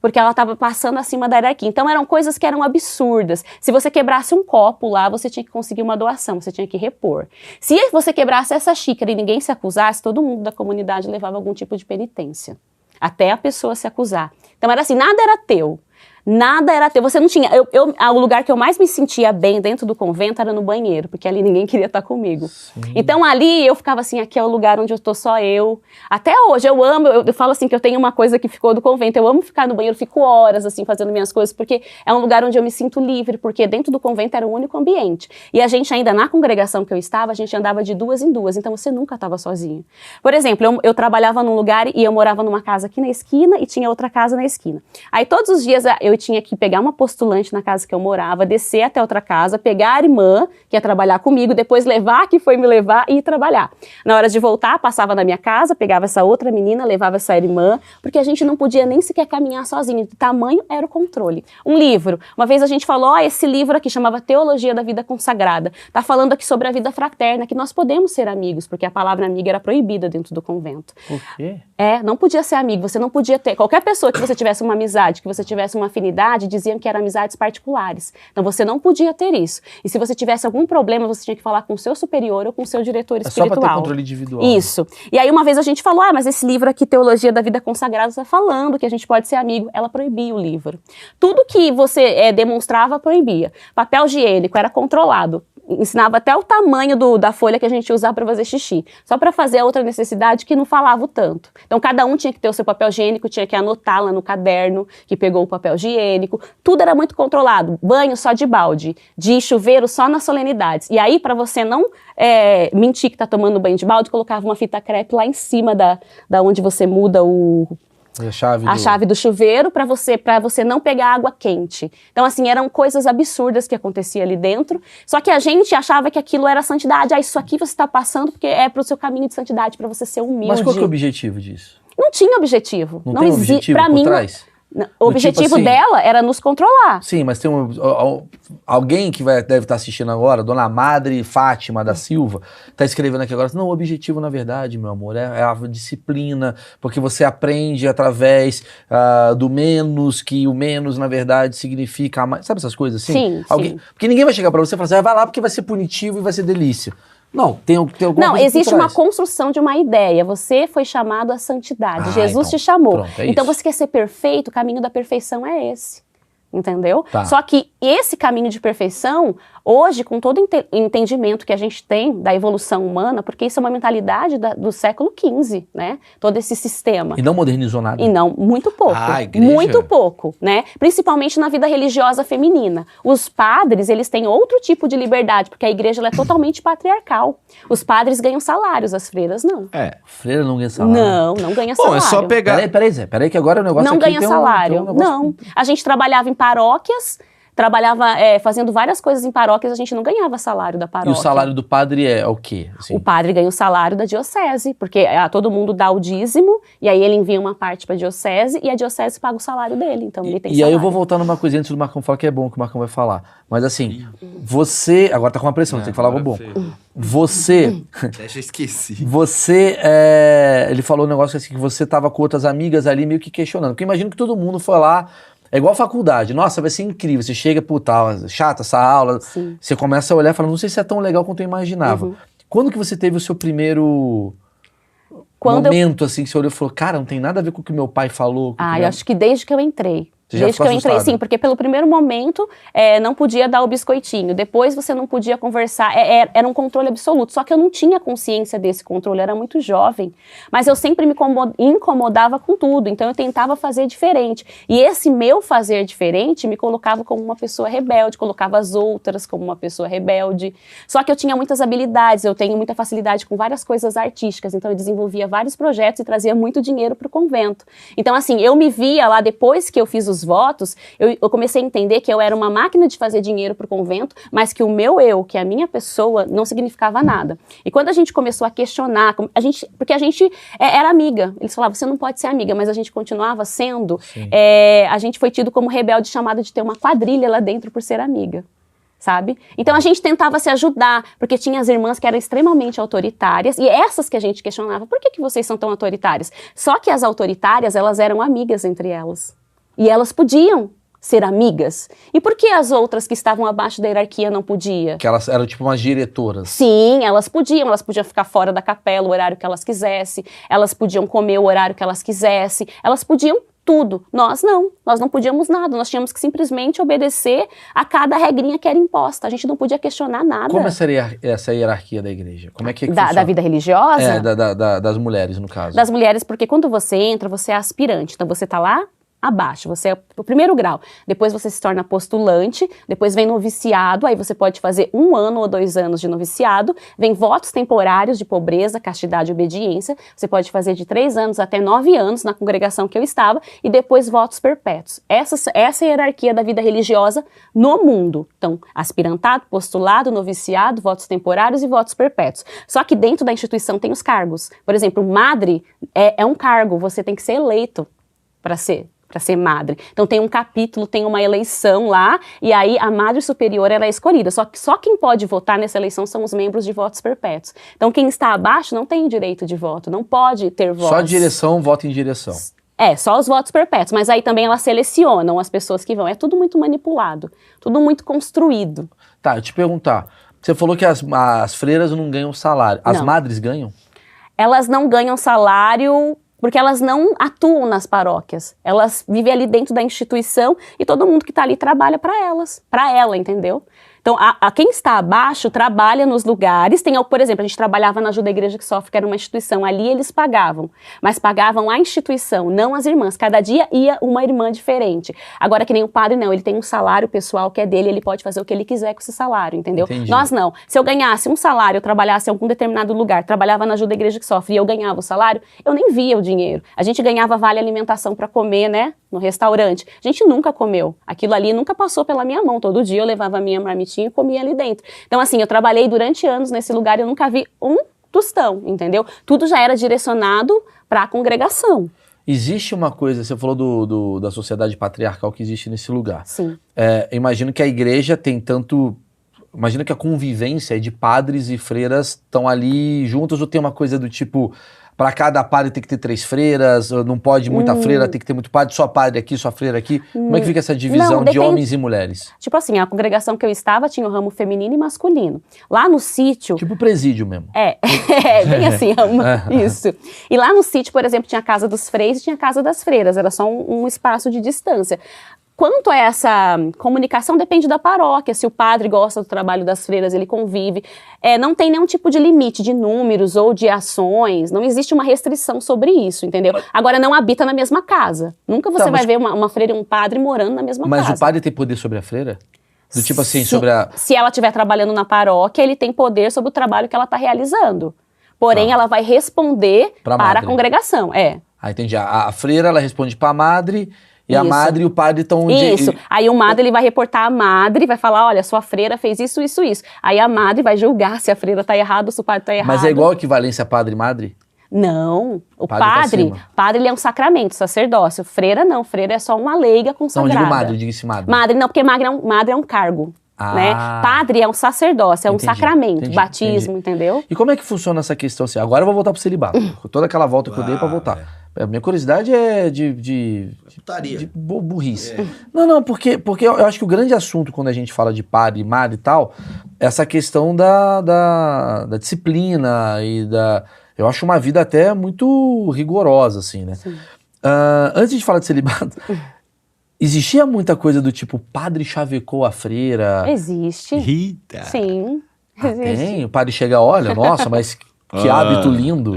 porque ela estava passando acima da hierarquia. Então eram coisas que eram absurdas. Se você quebrasse um copo lá, você tinha que conseguir uma doação, você tinha que repor. Se você quebrasse essa xícara e ninguém se acusasse, todo mundo da comunidade levava algum tipo de penitência, até a pessoa se acusar. Então era assim, nada era teu. Nada era teu, você não tinha, o lugar que eu mais me sentia bem dentro do convento era no banheiro, porque ali ninguém queria estar comigo. Sim. Então ali eu ficava assim, aqui é o lugar onde eu tô só eu. Até hoje eu amo, eu falo assim que eu tenho uma coisa que ficou do convento, eu amo ficar no banheiro, fico horas assim fazendo minhas coisas, porque é um lugar onde eu me sinto livre, porque dentro do convento era o único ambiente. E a gente ainda na congregação que eu estava, a gente andava de 2 em 2, então você nunca estava sozinho. Por exemplo, eu trabalhava num lugar e eu morava numa casa aqui na esquina e tinha outra casa na esquina. Aí todos os dias eu tinha que pegar uma postulante na casa que eu morava, descer até outra casa, pegar a irmã que ia trabalhar comigo, depois levar que foi me levar e ir trabalhar. Na hora de voltar, passava na minha casa, pegava essa outra menina, levava essa irmã, porque a gente não podia nem sequer caminhar sozinho, de tamanho era o controle. Um livro. Uma vez a gente falou, esse livro aqui chamava Teologia da Vida Consagrada. Tá falando aqui sobre a vida fraterna, que nós podemos ser amigos, porque a palavra amiga era proibida dentro do convento. Por quê? Não podia ser amigo, você não podia ter. Qualquer pessoa que você tivesse uma amizade, que você tivesse uma afinidade, diziam que eram amizades particulares. Então você não podia ter isso. E se você tivesse algum problema, você tinha que falar com o seu superior ou com o seu diretor espiritual. Só para ter controle individual. Isso. E aí uma vez a gente falou, mas esse livro aqui, Teologia da Vida Consagrada, está falando que a gente pode ser amigo. Ela proibia o livro. Tudo que você demonstrava, proibia. Papel higiênico era controlado. Ensinava até o tamanho da folha que a gente usava para fazer xixi. Só para fazer a outra necessidade que não falava o tanto. Então cada um tinha que ter o seu papel higiênico, tinha que anotar lá no caderno que pegou o papel higiênico. Tudo era muito controlado. Banho só de balde, de chuveiro só nas solenidades. E aí, para você não mentir que tá tomando banho de balde, colocava uma fita crepe lá em cima da onde você muda a chave do chuveiro para você não pegar água quente. Então, assim, eram coisas absurdas que aconteciam ali dentro. Só que a gente achava que aquilo era santidade. Isso aqui você está passando porque é pro seu caminho de santidade, para você ser humilde. Mas qual que é o objetivo disso? Não tinha objetivo. Não tem objetivo pra por mim, trás? O objetivo tipo assim, dela era nos controlar. Sim, mas tem alguém que deve estar assistindo agora, Dona Madre Fátima da Silva, está escrevendo aqui agora, não, o objetivo na verdade, meu amor, é a disciplina, porque você aprende através do menos, que o menos na verdade significa mais, sabe essas coisas assim? Sim, sim. Porque ninguém vai chegar para você e falar assim, vai lá porque vai ser punitivo e vai ser delícia. Não, tem alguma coisa. Não, existe uma construção de uma ideia. Você foi chamado à santidade. Jesus te chamou. Pronto, então você quer ser perfeito, o caminho da perfeição é esse. Entendeu? Tá. Só que esse caminho de perfeição, hoje, com todo o entendimento que a gente tem da evolução humana, porque isso é uma mentalidade do século XV, né? Todo esse sistema. E não modernizou nada. E não, muito pouco. Igreja. Muito pouco, né? Principalmente na vida religiosa feminina. Os padres, eles têm outro tipo de liberdade, porque a igreja ela é totalmente patriarcal. Os padres ganham salários, as freiras não. Freira não ganha salário. Não ganha salário. Bom, é só pegar... Peraí, Zé, que agora o negócio não aqui ganha tem salário. um negócio... Não. A gente trabalhava em paróquias, trabalhava fazendo várias coisas em paróquias, a gente não ganhava salário da paróquia. E o salário do padre é o quê? Assim? O padre ganha o salário da diocese, porque todo mundo dá o dízimo, e aí ele envia uma parte para a diocese, e a diocese paga o salário dele, então ele tem salário. E aí eu vou voltar numa coisa antes do Marcão falar, que é bom que o Marcão vai falar. Mas assim, você... Agora tá com uma pressão, tem que falar algo bom. Você... Deixa eu esqueci. Você... ele falou um negócio assim, que você tava com outras amigas ali meio que questionando. Porque eu imagino que todo mundo foi lá... É igual faculdade. Nossa, vai ser incrível. Você chega, puta, chata essa aula. Sim. Você começa a olhar e fala, não sei se é tão legal quanto eu imaginava. Uhum. Quando que você teve o seu primeiro momento, assim, que você olhou e falou, cara, não tem nada a ver com o que meu pai falou? Eu acho que desde que eu entrei. Desde que eu entrei, sim, porque pelo primeiro momento não podia dar o biscoitinho, depois você não podia conversar, era um controle absoluto, só que eu não tinha consciência desse controle, eu era muito jovem, mas eu sempre me incomodava com tudo, então eu tentava fazer diferente, e esse meu fazer diferente me colocava como uma pessoa rebelde, colocava as outras como uma pessoa rebelde, só que eu tinha muitas habilidades, eu tenho muita facilidade com várias coisas artísticas, então eu desenvolvia vários projetos e trazia muito dinheiro para o convento, então assim, eu me via lá depois que eu fiz os votos, eu comecei a entender que eu era uma máquina de fazer dinheiro para o convento, mas que o meu eu, que a minha pessoa, não significava nada. E quando a gente começou a questionar, porque a gente era amiga, eles falavam, você não pode ser amiga, mas a gente continuava sendo, a gente foi tido como rebelde, chamado de ter uma quadrilha lá dentro por ser amiga. Sabe? Então a gente tentava se ajudar, porque tinha as irmãs que eram extremamente autoritárias, e essas que a gente questionava, por que vocês são tão autoritárias? Só que as autoritárias, elas eram amigas entre elas. E elas podiam ser amigas. E por que as outras que estavam abaixo da hierarquia não podiam? Que elas eram tipo umas diretoras. Sim, elas podiam ficar fora da capela o horário que elas quisessem, elas podiam comer o horário que elas quisessem, elas podiam tudo. Nós não podíamos nada, nós tínhamos que simplesmente obedecer a cada regrinha que era imposta, a gente não podia questionar nada. Como seria essa hierarquia da igreja? Como é que da vida religiosa? Das mulheres, no caso. Das mulheres, porque quando você entra, você é aspirante, então você tá lá abaixo, você é o primeiro grau, depois você se torna postulante, depois vem noviciado, aí você pode fazer 1 ano ou 2 anos de noviciado, vem votos temporários de pobreza, castidade e obediência, você pode fazer de 3 anos até 9 anos na congregação que eu estava, e depois votos perpétuos. Essa é a hierarquia da vida religiosa no mundo. Então, aspirantado, postulado, noviciado, votos temporários e votos perpétuos. Só que dentro da instituição tem os cargos. Por exemplo, madre é um cargo, você tem que ser eleito para ser madre. Então tem um capítulo, tem uma eleição lá, e aí a madre superior ela é escolhida. Só quem pode votar nessa eleição são os membros de votos perpétuos. Então quem está abaixo não tem direito de voto, não pode ter voto. Só direção, vota em direção. Só os votos perpétuos, mas aí também elas selecionam as pessoas que vão. É tudo muito manipulado, tudo muito construído. Tá, eu te perguntar, você falou que as freiras não ganham salário, as madres ganham? Elas não ganham salário porque elas não atuam nas paróquias. Elas vivem ali dentro da instituição e todo mundo que está ali trabalha para ela, entendeu? Então, quem está abaixo trabalha nos lugares, por exemplo, a gente trabalhava na Ajuda à Igreja que Sofre, que era uma instituição, ali eles pagavam, mas pagavam a instituição, não as irmãs, cada dia ia uma irmã diferente. Agora que nem o padre não, ele tem um salário pessoal que é dele, ele pode fazer o que ele quiser com esse salário, entendeu? Entendi. Nós não. Se eu ganhasse um salário, eu trabalhasse em algum determinado lugar, trabalhava na Ajuda à Igreja que Sofre e eu ganhava o salário, eu nem via o dinheiro. A gente ganhava vale alimentação para comer, né, no restaurante. A gente nunca comeu. Aquilo ali nunca passou pela minha mão. Todo dia eu levava a minha marmitinha e comia ali dentro. Então, assim, eu trabalhei durante anos nesse lugar e eu nunca vi um tostão, entendeu? Tudo já era direcionado para a congregação. Existe uma coisa, você falou da sociedade patriarcal que existe nesse lugar. Sim. Imagino que a igreja tem tanto... Imagina que a convivência de padres e freiras estão ali juntos, ou tem uma coisa do tipo... Para cada padre tem que ter 3 freiras, não pode muita freira, tem que ter muito padre, só padre aqui, só freira aqui. Como é que fica essa divisão de homens e mulheres? Tipo assim, a congregação que eu estava tinha o ramo feminino e masculino. Lá no sítio... Tipo presídio mesmo. Bem assim, isso. E lá no sítio, por exemplo, tinha a casa dos freis e tinha a casa das freiras, era só um espaço de distância. Quanto a essa comunicação, depende da paróquia. Se o padre gosta do trabalho das freiras, ele convive. Não tem nenhum tipo de limite de números ou de ações. Não existe uma restrição sobre isso, entendeu? Agora, não habita na mesma casa. Nunca você vai ver uma freira e um padre morando na mesma casa. Mas o padre tem poder sobre a freira? Do tipo assim, sobre a... Se ela estiver trabalhando na paróquia, ele tem poder sobre o trabalho que ela está realizando. Porém, ela vai responder para a congregação. Entendi. A freira, ela responde para a madre... E a Isso. madre e o padre estão... Isso. Aí o madre ele vai reportar a madre, vai falar, olha, sua freira fez isso, isso, isso. Aí a madre vai julgar se a freira tá errada ou se o padre tá errado. Mas é igual a equivalência padre e madre? Não. O Padre tá padre ele é um sacramento, sacerdócio. Freira não, freira é só uma leiga Não, consagrada. digo madre, diga-se madre. Madre não, porque madre é um cargo. Ah. Né? Padre é um sacerdócio, é um Entendi, sacramento, entendi, batismo, entendeu? E como é que funciona essa questão assim? Agora eu vou voltar pro celibato. Toda aquela volta que eu dei pra voltar. A minha curiosidade é de Putaria. burrice. Não, porque eu acho que o grande assunto quando a gente fala de padre e madre e tal, é essa questão da disciplina e da... Eu acho uma vida até muito rigorosa, assim, né? Antes de falar de celibato, existia muita coisa do tipo, padre chavecou a freira. Existe. Rita. Sim. Existe. Tem, o padre chega, olha, nossa, mas que hábito lindo.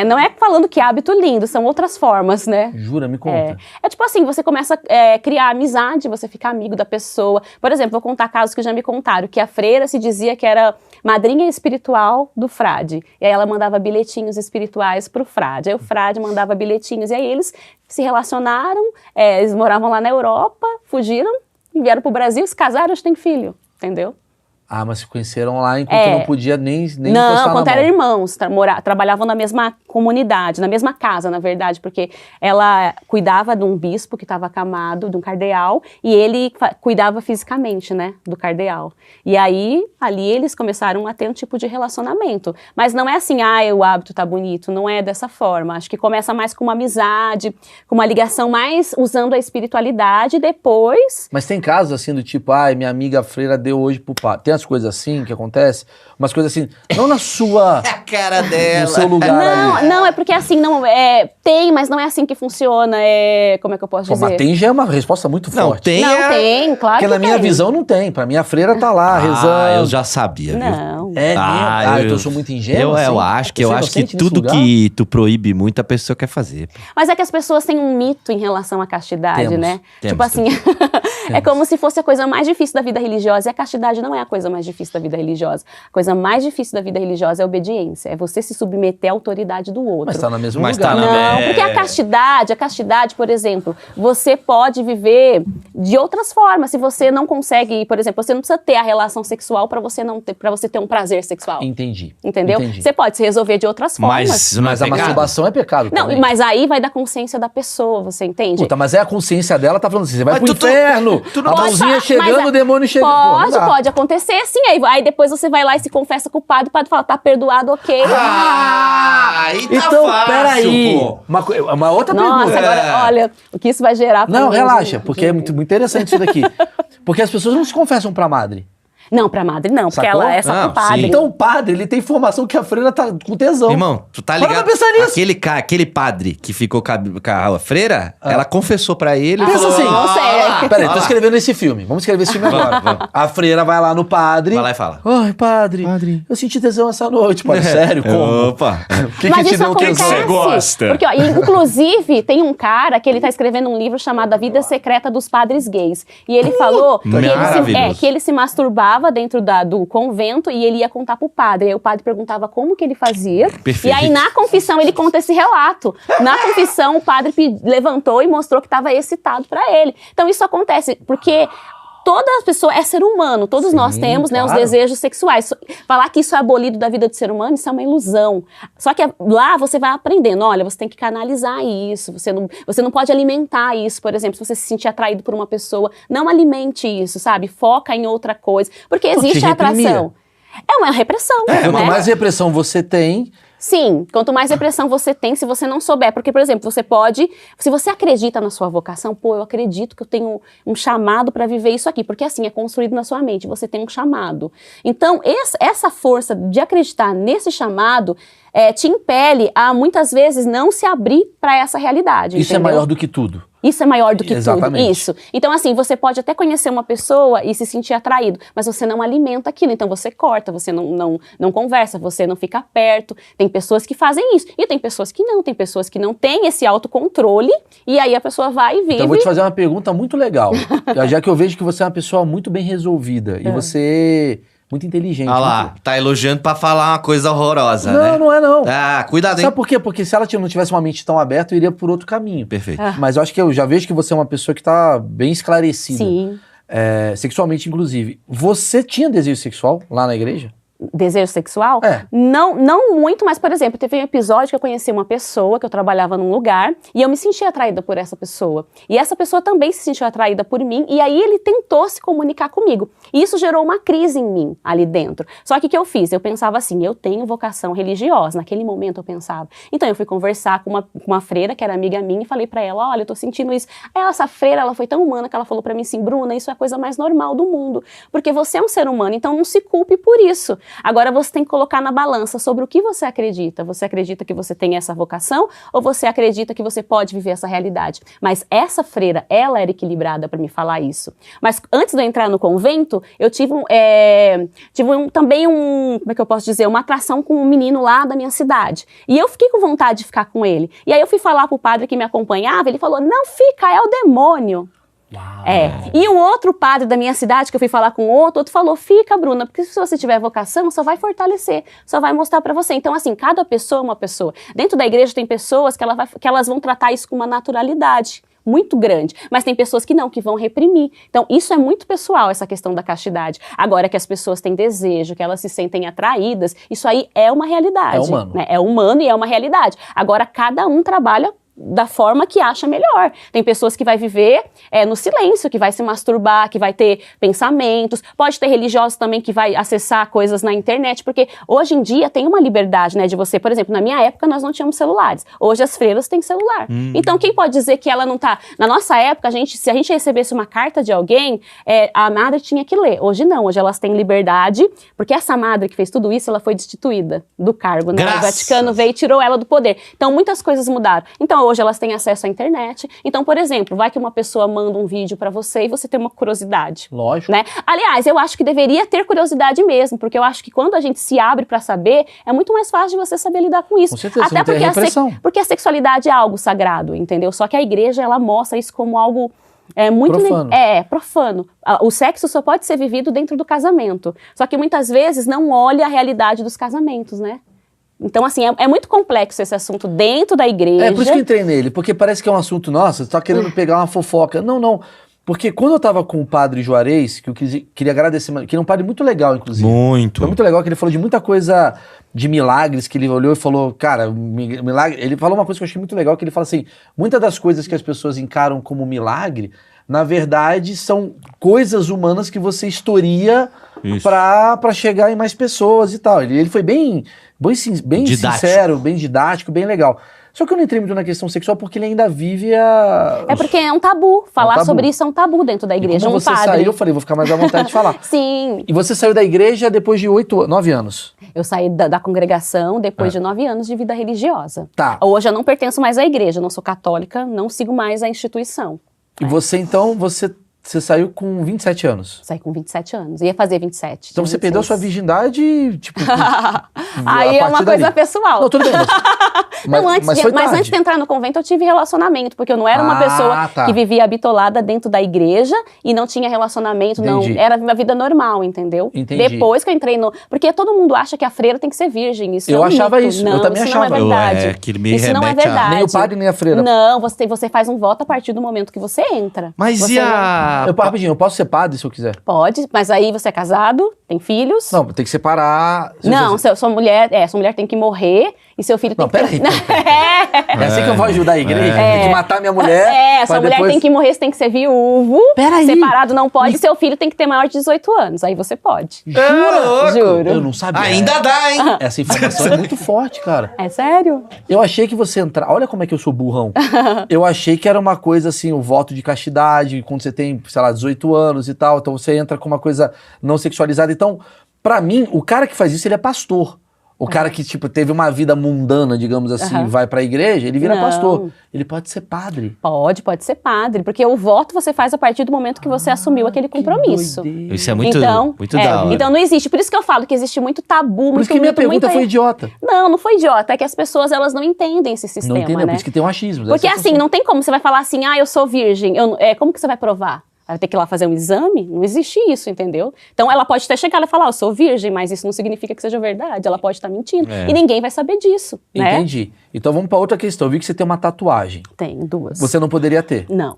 Não é falando que hábito lindo, são outras formas, né? Jura, me conta. É tipo assim, você começa a criar amizade, você fica amigo da pessoa. Por exemplo, vou contar casos que já me contaram, que a freira se dizia que era madrinha espiritual do frade. E aí ela mandava bilhetinhos espirituais pro frade. Aí o frade mandava bilhetinhos. E aí eles se relacionaram, eles moravam lá na Europa, fugiram, vieram pro Brasil, se casaram, hoje tem filho, entendeu? Ah, mas se conheceram lá enquanto não podia nem encostar Não, quando na eram mão. irmãos, trabalhavam na mesma comunidade, na mesma casa, na verdade, porque ela cuidava de um bispo que estava acamado, de um cardeal, e ele cuidava fisicamente, né, do cardeal. E aí, ali eles começaram a ter um tipo de relacionamento. Mas não é assim, o hábito tá bonito, não é dessa forma. Acho que começa mais com uma amizade, com uma ligação mais usando a espiritualidade, e depois... Mas tem casos assim do tipo, minha amiga freira deu hoje pro padre. Tem as coisas assim que acontece? Umas coisas assim, não na sua... A cara dela. No seu lugar ali. Não, é porque assim, tem, mas não é assim que funciona, como é que eu posso Pô, dizer? mas tem já é uma resposta muito Não, forte. tem. Não, tem, claro Porque que na minha tem. visão não tem. Pra mim a freira tá lá rezando. Eu já sabia, viu? Não. É mesmo? Então eu sou muito ingênuo, Eu assim? acho que, Eu sou eu acho que inocente nesse tudo lugar? que tu proíbe muito, a pessoa quer fazer. Mas é que as pessoas têm um mito em relação à castidade, Temos, né? temos, Tipo assim, é como se fosse a coisa mais difícil da vida religiosa, e a castidade não é a coisa mais difícil da vida religiosa. A coisa mais difícil da vida religiosa é a obediência, é você se submeter à autoridade do outro. Mas tá no mesmo Mas lugar. tá na Não, porque a castidade, por exemplo, você pode viver de outras formas. Se você não consegue, por exemplo, você não precisa ter a relação sexual para você ter um prazer sexual. Entendi. Entendeu? Entendi. Você pode se resolver de outras formas. Mas isso não é Mas a pecado? masturbação é pecado Não, também. mas aí vai da consciência da pessoa, você entende? Puta, mas é a consciência dela, tá falando assim, você vai Mas pro inferno, tu não a pode mãozinha falar, chegando, mas o demônio chega. Pô, não dá. Pode acontecer sim. Aí depois você vai lá e se confessa com o padre fala, tá perdoado, ok. Aí tá Então, fácil, peraí. pô. Uma outra Nossa, pergunta. agora, olha, o que isso vai gerar pra Não, mim, relaxa, gente? porque é muito interessante isso daqui. Porque as pessoas não se confessam pra madre. Não, pra madre não, porque Sacou? ela é só Não, pro padre. sim. Então o padre, ele tem informação que a freira tá com tesão. Irmão, tu tá Para ligado? pra pensar nisso. Aquele padre que ficou com a freira, ela confessou pra ele. Pensa falou, assim, não sei. Peraí, Olha tô lá. escrevendo esse filme. Vamos escrever esse filme agora. Vamos. A freira vai lá no padre. Vai lá e fala. Ai, padre, eu senti tesão essa noite. Padre, sério? Como? Opa. O que Mas te isso deu acontece. tesão? Você gosta? Porque, inclusive, tem um cara que ele tá escrevendo um livro chamado A Vida Secreta dos Padres Gays. E ele falou Maravilhoso. que ele se masturbava dentro do convento e ele ia contar pro padre. E aí o padre perguntava como que ele fazia. Perfeito. E aí na confissão ele conta esse relato. Na confissão o padre levantou e mostrou que estava excitado pra ele. Então isso acontece porque toda pessoa é ser humano, todos nós temos, né, os claro. desejos sexuais. Falar que isso é abolido da vida do ser humano, isso é uma ilusão. Só que lá você vai aprendendo, olha, você tem que canalizar isso, você não pode alimentar isso, por exemplo, se você se sentir atraído por uma pessoa, não alimente isso, sabe? Foca em outra coisa, porque existe a atração. É uma repressão, Quanto né? mais repressão você tem, Sim, quanto mais repressão você tem, se você não souber. Porque, por exemplo, se você acredita na sua vocação, eu acredito que eu tenho um chamado para viver isso aqui. Porque assim, é construído na sua mente, você tem um chamado. Então, essa força de acreditar nesse chamado te impele a, muitas vezes, não se abrir para essa realidade. isso entendeu? é maior do que tudo. Isso é maior do que Exatamente. tudo, isso. Então, assim, você pode até conhecer uma pessoa e se sentir atraído, mas você não alimenta aquilo, então você corta, você não conversa, você não fica perto. Tem pessoas que fazem isso, e tem pessoas que não têm esse autocontrole, e aí a pessoa vai e vive. Então eu vou te fazer uma pergunta muito legal, já que eu vejo que você é uma pessoa muito bem resolvida, e você muito inteligente. Ah lá, tá elogiando pra falar uma coisa horrorosa, Não, né? não é não. Ah, cuidado, hein? Sabe por quê? Porque se ela não tivesse uma mente tão aberta, eu iria por outro caminho. Perfeito. Mas eu acho que eu já vejo que você é uma pessoa que tá bem esclarecida. Sim. Sexualmente, inclusive. Você tinha desejo sexual lá na igreja? Desejo sexual? É. Não muito, mas, por exemplo, teve um episódio que eu conheci uma pessoa, que eu trabalhava num lugar, e eu me senti atraída por essa pessoa. E essa pessoa também se sentiu atraída por mim, e aí ele tentou se comunicar comigo. E isso gerou uma crise em mim, ali dentro. Só que o que eu fiz? Eu pensava assim, eu tenho vocação religiosa. Naquele momento eu pensava. Então eu fui conversar com uma freira, que era amiga minha, e falei pra ela, olha, eu tô sentindo isso. Aí essa freira, ela foi tão humana que ela falou pra mim assim, Bruna, isso é a coisa mais normal do mundo. Porque você é um ser humano, então não se culpe por isso. Agora você tem que colocar na balança sobre o que você acredita. Você acredita que você tem essa vocação ou você acredita que você pode viver essa realidade? Mas essa freira, ela era equilibrada para me falar isso. Mas antes de eu entrar no convento, eu tive também como é que eu posso dizer, uma atração com um menino lá da minha cidade. E eu fiquei com vontade de ficar com ele. E aí eu fui falar pro padre que me acompanhava, ele falou, não fica, é o demônio. Uau. E um outro padre da minha cidade, que eu fui falar com outro falou, fica, Bruna, porque se você tiver vocação, só vai fortalecer, só vai mostrar pra você. Então, assim, cada pessoa é uma pessoa. Dentro da igreja tem pessoas que elas vão tratar isso com uma naturalidade muito grande, mas tem pessoas que não, que vão reprimir. Então, isso é muito pessoal, essa questão da castidade. Agora que as pessoas têm desejo, que elas se sentem atraídas, isso aí é uma realidade. É humano. Né? É humano e é uma realidade. Agora, cada um trabalha da forma que acha melhor. Tem pessoas que vai viver no silêncio, que vai se masturbar, que vai ter pensamentos. Pode ter religiosos também que vai acessar coisas na internet, porque hoje em dia tem uma liberdade, né, de você, por exemplo, na minha época nós não tínhamos celulares. Hoje as freiras têm celular. Então quem pode dizer que ela não tá... Na nossa época, se a gente recebesse uma carta de alguém, a madre tinha que ler. Hoje não, hoje elas têm liberdade, porque essa madre que fez tudo isso, ela foi destituída do cargo, né? O Vaticano veio e tirou ela do poder. Então muitas coisas mudaram. Então hoje elas têm acesso à internet. Então, por exemplo, vai que uma pessoa manda um vídeo pra você e você tem uma curiosidade. Lógico. Né? Aliás, eu acho que deveria ter curiosidade mesmo, porque eu acho que quando a gente se abre pra saber, é muito mais fácil de você saber lidar com isso. Com certeza, Até não tem porque repressão. porque a sexualidade é algo sagrado, entendeu? Só que a igreja, ela mostra isso como algo muito profano. Profano. O sexo só pode ser vivido dentro do casamento. Só que muitas vezes não olha a realidade dos casamentos, né? Então, assim, é muito complexo esse assunto dentro da igreja. É por isso que eu entrei nele, porque parece que é um assunto, nossa, você tá querendo pegar uma fofoca. Não, não. Porque quando eu tava com o padre Juarez, que eu queria agradecer, que é um padre muito legal, inclusive. Muito. Foi muito legal que ele falou de muita coisa de milagres, que ele olhou e falou, cara, milagre. Ele falou uma coisa que eu achei muito legal, que ele fala assim, muitas das coisas que as pessoas encaram como milagre, na verdade, são coisas humanas que você historia pra chegar em mais pessoas e tal. Ele foi bem sincero, bem didático, bem legal. Só que eu não entrei muito na questão sexual porque ele ainda vive É porque é um tabu. Falar sobre isso é um tabu dentro da igreja. E como você saiu, eu falei, vou ficar mais à vontade de falar. Sim. E você saiu da igreja depois de 9 anos. Eu saí da congregação depois de 9 anos de vida religiosa. Tá. Hoje eu não pertenço mais à igreja, não sou católica, não sigo mais a instituição. E você, então, você saiu com 27 anos. Saí com 27 anos. Ia fazer 27. Então você perdeu a sua virgindade, tipo... Aí é uma coisa pessoal. Não, tudo bem. Mas antes de entrar no convento, eu tive relacionamento, porque eu não era uma pessoa que vivia habitolada dentro da igreja e não tinha relacionamento, Entendi. não. Era uma vida normal, entendeu? Entendi. Depois que eu entrei no... Porque todo mundo acha que a freira tem que ser virgem. Isso Eu é um achava mito. isso, Não, eu também isso achava. Não é verdade. Que ele me isso não é remete a- verdade. Nem o padre, nem a freira. Não, você faz um voto a partir do momento que você entra. Mas Você e a... Rapidinho, eu posso ser padre se eu quiser? Pode, mas aí você é casado, tem filhos. Não, tem que separar... Não, sua mulher tem que morrer e seu filho tem Não, que... peraí. É assim que eu vou ajudar a igreja? Tem que matar minha mulher. Sua mulher tem que morrer, você tem que ser viúvo. Peraí. Separado não pode, seu filho tem que ter maior de 18 anos. Aí você pode. Jura? Juro. Eu não sabia. Ainda dá, hein? Essa informação é muito forte, cara. É sério? Eu achei que você entrar... Olha como é que eu sou burrão. Eu achei que era uma coisa assim, o voto de castidade, quando você tem, sei lá, 18 anos e tal, então você entra com uma coisa não sexualizada. Então, pra mim, o cara que faz isso, ele é pastor. O cara que, tipo, teve uma vida mundana, digamos assim, vai pra igreja, ele vira Não. pastor. Ele pode ser padre. Pode ser padre. Porque o voto você faz a partir do momento que você assumiu aquele compromisso. doideira. Isso é muito da hora. Então não existe. Por isso que eu falo que existe muito tabu, Por isso que minha pergunta foi idiota. Não foi idiota. É que as pessoas, elas não entendem esse sistema, Não entendeu? né? Por isso que tem um achismo. Porque Essa é a assim, não tem como você vai falar assim, eu sou virgem. Como que você vai provar? Ela tem que ir lá fazer um exame? Não existe isso, entendeu? Então ela pode até chegar e falar, eu sou virgem, mas isso não significa que seja verdade. Ela pode estar mentindo. E ninguém vai saber disso, né? Entendi. Então vamos para outra questão. Eu vi que você tem uma tatuagem. Tem 2. Você não poderia ter? Não.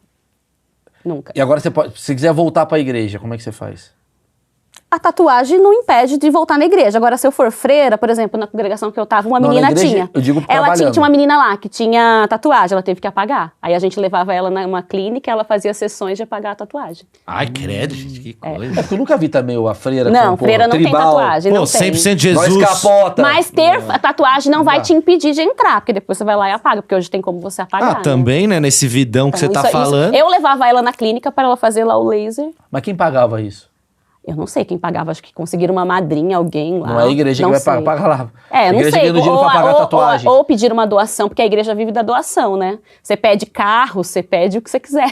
Nunca. E agora, se você quiser voltar para a igreja, como é que você faz? A tatuagem não impede de voltar na igreja. Agora, se eu for freira, por exemplo, na congregação que eu tava, uma menina na igreja, tinha. Eu digo ela trabalhando. tinha uma menina lá que tinha tatuagem, ela teve que apagar. Aí a gente levava ela numa clínica, ela fazia sessões de apagar a tatuagem. Ai, credo, gente, que coisa. É porque eu nunca vi também a freira Não, com, freira não tribal. tem tatuagem, Pô, não tem. 100% Jesus. Nós capota. Mas ter a tatuagem não vai dá. te impedir de entrar, porque depois você vai lá e apaga, porque hoje tem como você apagar. né? Também, né? Nesse vidão que Então, você tá isso- falando. Eu levava ela na clínica para ela fazer lá o laser. Mas quem pagava isso? Eu não sei quem pagava, acho que conseguiram uma madrinha, alguém lá. Não é a igreja não que vai sei. pagar lá. É, A não igreja sei. ganha dinheiro pra pagar a tatuagem. Ou pedir uma doação, porque a igreja vive da doação, né? Você pede carro, você pede o que você quiser.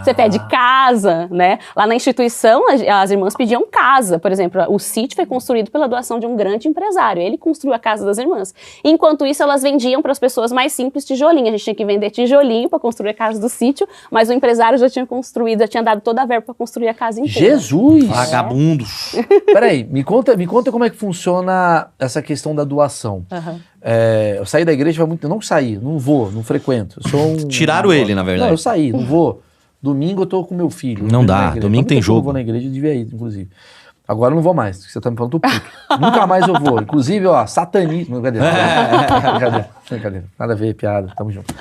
Você pede casa, né? Lá na instituição, as irmãs pediam casa. Por exemplo, o sítio foi construído pela doação de um grande empresário. Ele construiu a casa das irmãs. Enquanto isso, elas vendiam para as pessoas mais simples tijolinho. A gente tinha que vender tijolinho para construir a casa do sítio, mas o empresário já tinha construído, já tinha dado toda a verba para construir a casa inteira. Jesus! Vagabundos. Peraí, me conta como é que funciona essa questão da doação. Aham. Eu saí da igreja, eu não saí, não vou, não frequento. Eu sou um... Tiraram ele, na verdade. Não, eu saí, não vou. Domingo eu tô com meu filho. Não eu dá, vou na igreja. domingo tem Eu jogo. não vou na igreja, eu devia ir, inclusive. Agora eu não vou mais, porque você tá me falando, tô puto. Nunca mais eu vou. Inclusive, ó, satanismo. Brincadeira. Nada a ver, piada, tamo junto.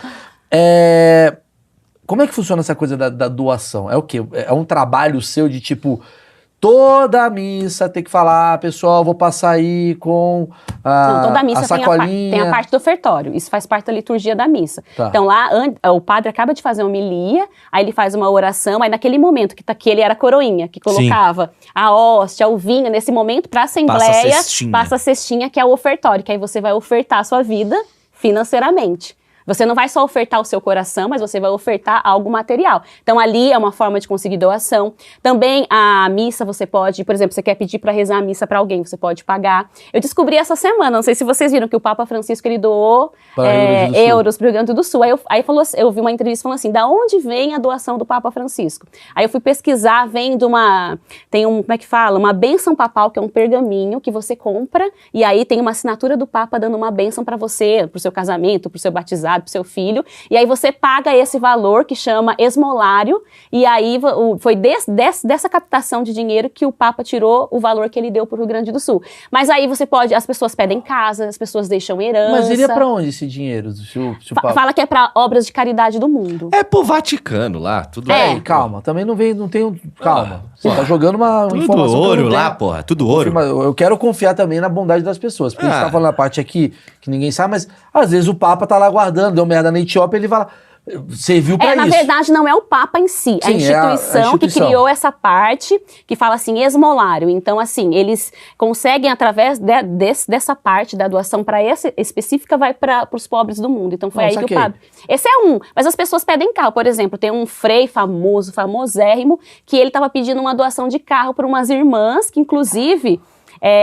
Como é que funciona essa coisa da doação? É o quê? É um trabalho seu de tipo... Toda a missa tem que falar, pessoal, vou passar aí com Não, toda a missa sacolinha. tem a parte do ofertório. Isso faz parte da liturgia da missa. Tá. Então lá, o padre acaba de fazer uma homilia, aí ele faz uma oração, aí naquele momento que ele era coroinha, que colocava a hóstia, o vinho, nesse momento, para a assembleia, passa a cestinha, que é o ofertório, que aí você vai ofertar a sua vida financeiramente. Você não vai só ofertar o seu coração, mas você vai ofertar algo material. Então, ali é uma forma de conseguir doação. Também, a missa, você pode, por exemplo, você quer pedir para rezar a missa para alguém, você pode pagar. Eu descobri essa semana, não sei se vocês viram, que o Papa Francisco, ele doou euros para o Rio Grande do Sul. Aí falou, eu vi uma entrevista falando assim, da onde vem a doação do Papa Francisco? Aí eu fui pesquisar, vem de como é que fala? Uma bênção papal, que é um pergaminho que você compra, e aí tem uma assinatura do Papa dando uma bênção para você, pro seu casamento, pro seu batizado, pro seu filho, e aí você paga esse valor que chama esmolário, e aí foi dessa captação de dinheiro que o Papa tirou o valor que ele deu pro Rio Grande do Sul. Mas aí as pessoas pedem casa, as pessoas deixam herança. Mas iria pra onde esse dinheiro? Se o Papa... Fala que é pra obras de caridade do mundo. É pro Vaticano lá, tudo Calma, também não tem calma. Você tá jogando uma Tudo informação que eu ouro não lá, tenho. porra, tudo ouro. Eu quero confiar também na bondade das pessoas. Porque a gente tá falando a parte aqui que ninguém sabe, mas às vezes o Papa tá lá guardando, deu merda na Etiópia, ele vai lá. Serviu pra na isso. verdade, não é o Papa em si, Sim, é a instituição que criou essa parte que fala assim, esmolário. Então, assim, eles conseguem, através dessa parte da doação para essa específica, vai para os pobres do mundo. Então, foi aí que o padre... Esse é um, mas as pessoas pedem carro. Por exemplo, tem um frei famosérrimo, que ele estava pedindo uma doação de carro para umas irmãs, que inclusive...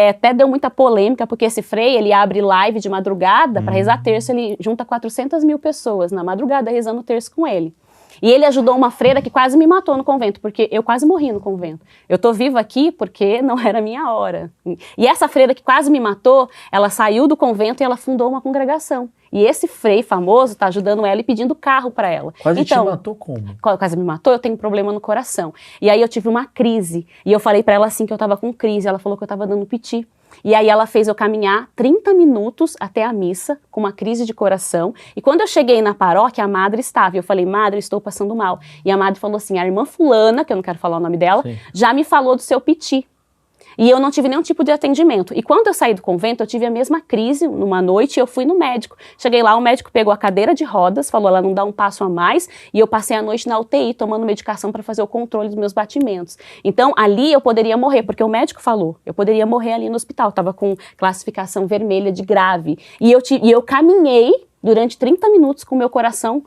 até deu muita polêmica, porque esse frei, ele abre live de madrugada para rezar terço, ele junta 400 mil pessoas na madrugada rezando terço com ele. E ele ajudou uma freira que quase me matou no convento, porque eu quase morri no convento. Eu tô viva aqui porque não era a minha hora. E essa freira que quase me matou, ela saiu do convento e ela fundou uma congregação. E esse frei famoso tá ajudando ela e pedindo carro para ela. Quase te matou como? Quase me matou, eu tenho um problema no coração. E aí eu tive uma crise. E eu falei para ela assim que eu tava com crise. Ela falou que eu tava dando piti. E aí ela fez eu caminhar 30 minutos até a missa, com uma crise de coração. E quando eu cheguei na paróquia, a madre estava. E eu falei, madre, estou passando mal. E a madre falou assim, a irmã fulana, que eu não quero falar o nome dela, já me falou do seu piti. E eu não tive nenhum tipo de atendimento. E quando eu saí do convento, eu tive a mesma crise numa noite e eu fui no médico. Cheguei lá, o médico pegou a cadeira de rodas, falou, ela não dá um passo a mais, e eu passei a noite na UTI tomando medicação para fazer o controle dos meus batimentos. Então, ali eu poderia morrer, porque o médico falou, eu poderia morrer ali no hospital, estava com classificação vermelha de grave. E eu caminhei durante 30 minutos com o meu coração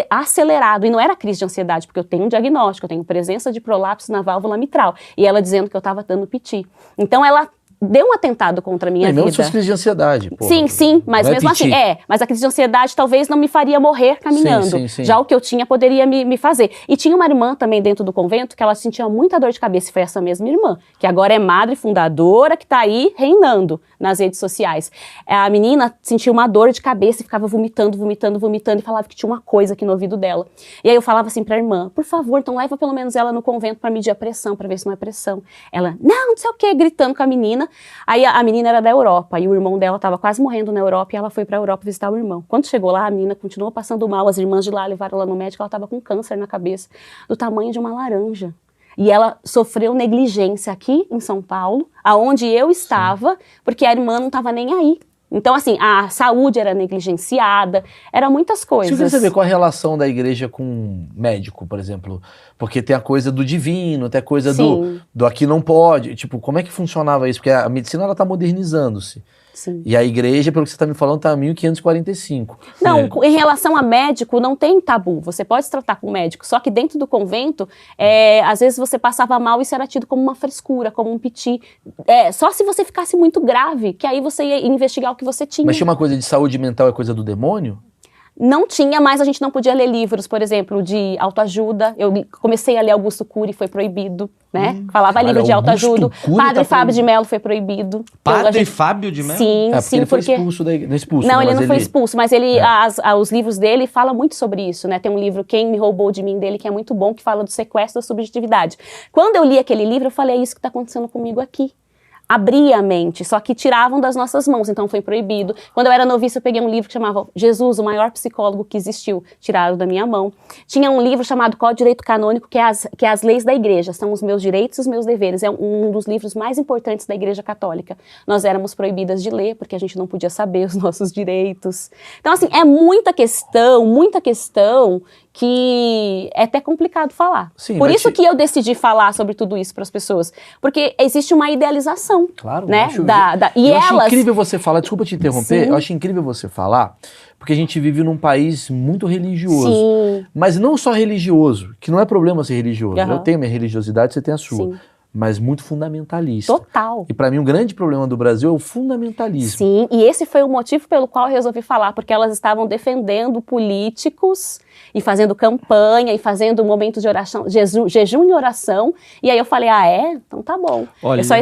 acelerado. E não era crise de ansiedade, porque eu tenho um diagnóstico, eu tenho presença de prolapso na válvula mitral. E ela dizendo que eu estava dando piti. Então ela deu um atentado contra a minha vida. Mesmo se fosse crise de ansiedade. Porra. Sim, mas mesmo assim, mas a crise de ansiedade talvez não me faria morrer caminhando. Sim. Já o que eu tinha poderia me fazer. E tinha uma irmã também dentro do convento que ela sentia muita dor de cabeça, e foi essa mesma irmã, que agora é madre fundadora, que tá aí reinando nas redes sociais. A menina sentia uma dor de cabeça e ficava vomitando, e falava que tinha uma coisa aqui no ouvido dela. E aí eu falava assim pra irmã, por favor, então leva pelo menos ela no convento pra medir a pressão, pra ver se não é pressão. Ela, não sei o que, gritando com a menina. Aí a menina era da Europa, e o irmão dela tava quase morrendo na Europa, e ela foi pra Europa visitar o irmão. Quando chegou lá, a menina continuou passando mal, as irmãs de lá levaram ela no médico, ela tava com câncer na cabeça, do tamanho de uma laranja. E ela sofreu negligência aqui em São Paulo, aonde eu estava, porque a irmã não estava nem aí. Então, assim, a saúde era negligenciada, eram muitas coisas. Eu queria saber qual a relação da igreja com médico, por exemplo. Porque tem a coisa do divino, tem a coisa do aqui não pode. Tipo, como é que funcionava isso? Porque a medicina, ela tá modernizando-se. Sim. E a igreja, pelo que você está me falando, está em 1545. Não, em relação a médico, não tem tabu. Você pode se tratar com médico. Só que dentro do convento, às vezes você passava mal e isso era tido como uma frescura, como um piti. Só se você ficasse muito grave, que aí você ia investigar o que você tinha. Mas tinha uma coisa de saúde mental, é coisa do demônio? Não tinha, mas a gente não podia ler livros, por exemplo, de autoajuda. Eu comecei a ler Augusto Cury, foi proibido, né? Falava livro de autoajuda. Padre Fábio de Mello foi proibido. Padre Fábio de Mello? Sim, porque ele foi expulso da igreja. Não expulso, não, ele não foi expulso, mas ele, os livros dele falam muito sobre isso, né? Tem um livro, Quem Me Roubou de Mim, dele, que é muito bom, que fala do sequestro da subjetividade. Quando eu li aquele livro, eu falei, é isso que está acontecendo comigo aqui. Abria a mente, só que tiravam das nossas mãos, então foi proibido. Quando eu era noviça, eu peguei um livro que chamava Jesus, o maior psicólogo que existiu, tiraram da minha mão. Tinha um livro chamado Código de Direito Canônico, que é as leis da igreja, são os meus direitos e os meus deveres. É um dos livros mais importantes da igreja católica. Nós éramos proibidas de ler, porque a gente não podia saber os nossos direitos. Então, assim, é muita questão que é até complicado falar. Sim, por isso que eu decidi falar sobre tudo isso para as pessoas, porque existe uma idealização. Claro, né? Eu acho incrível você falar, desculpa te interromper, eu acho incrível você falar, porque a gente vive num país muito religioso. Sim. Mas não só religioso, que não é problema ser religioso. Eu tenho minha religiosidade, você tem a sua. Sim. Mas muito fundamentalista. Total. E para mim, um grande problema do Brasil é o fundamentalismo. Sim, e esse foi o motivo pelo qual eu resolvi falar, porque elas estavam defendendo políticos e fazendo campanha e fazendo um momento de oração, jejum e oração. E aí eu falei, então tá bom. Olha. Eu só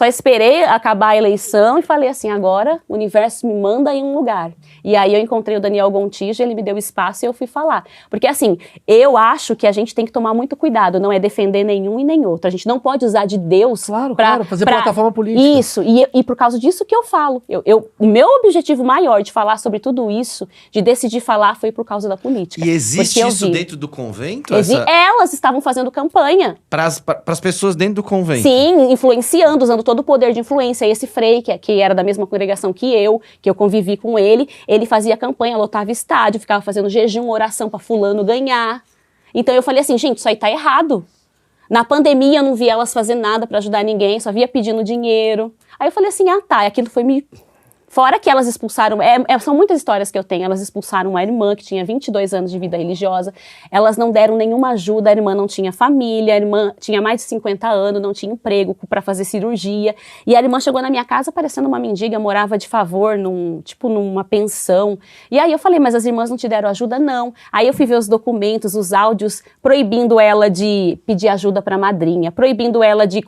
esperei acabar a eleição e falei assim, agora o universo me manda em um lugar. E aí eu encontrei o Daniel Gontijo, ele me deu espaço e eu fui falar. Porque assim, eu acho que a gente tem que tomar muito cuidado, não é defender nenhum e nem outro. A gente não pode usar de Deus para fazer plataforma política. Isso, e por causa disso que eu falo. O meu objetivo maior de falar sobre tudo isso, de decidir falar, foi por causa da política. E existe isso dentro do convento? Elas estavam fazendo campanha. Para as pessoas dentro do convento? Sim, influenciando, usando todo o poder de influência. Esse Frei, que era da mesma congregação que eu convivi com ele fazia campanha, lotava estádio, ficava fazendo jejum, oração para fulano ganhar. Então eu falei assim, gente, isso aí tá errado. Na pandemia eu não vi elas fazer nada para ajudar ninguém, só via pedindo dinheiro. Aí eu falei assim, aquilo foi me... Fora que elas expulsaram, são muitas histórias que eu tenho, elas expulsaram uma irmã que tinha 22 anos de vida religiosa, elas não deram nenhuma ajuda, a irmã não tinha família, a irmã tinha mais de 50 anos, não tinha emprego para fazer cirurgia, e a irmã chegou na minha casa parecendo uma mendiga, morava de favor, numa pensão. E aí eu falei, mas as irmãs não te deram ajuda? Não. Aí eu fui ver os documentos, os áudios, proibindo ela de pedir ajuda para a madrinha, proibindo ela de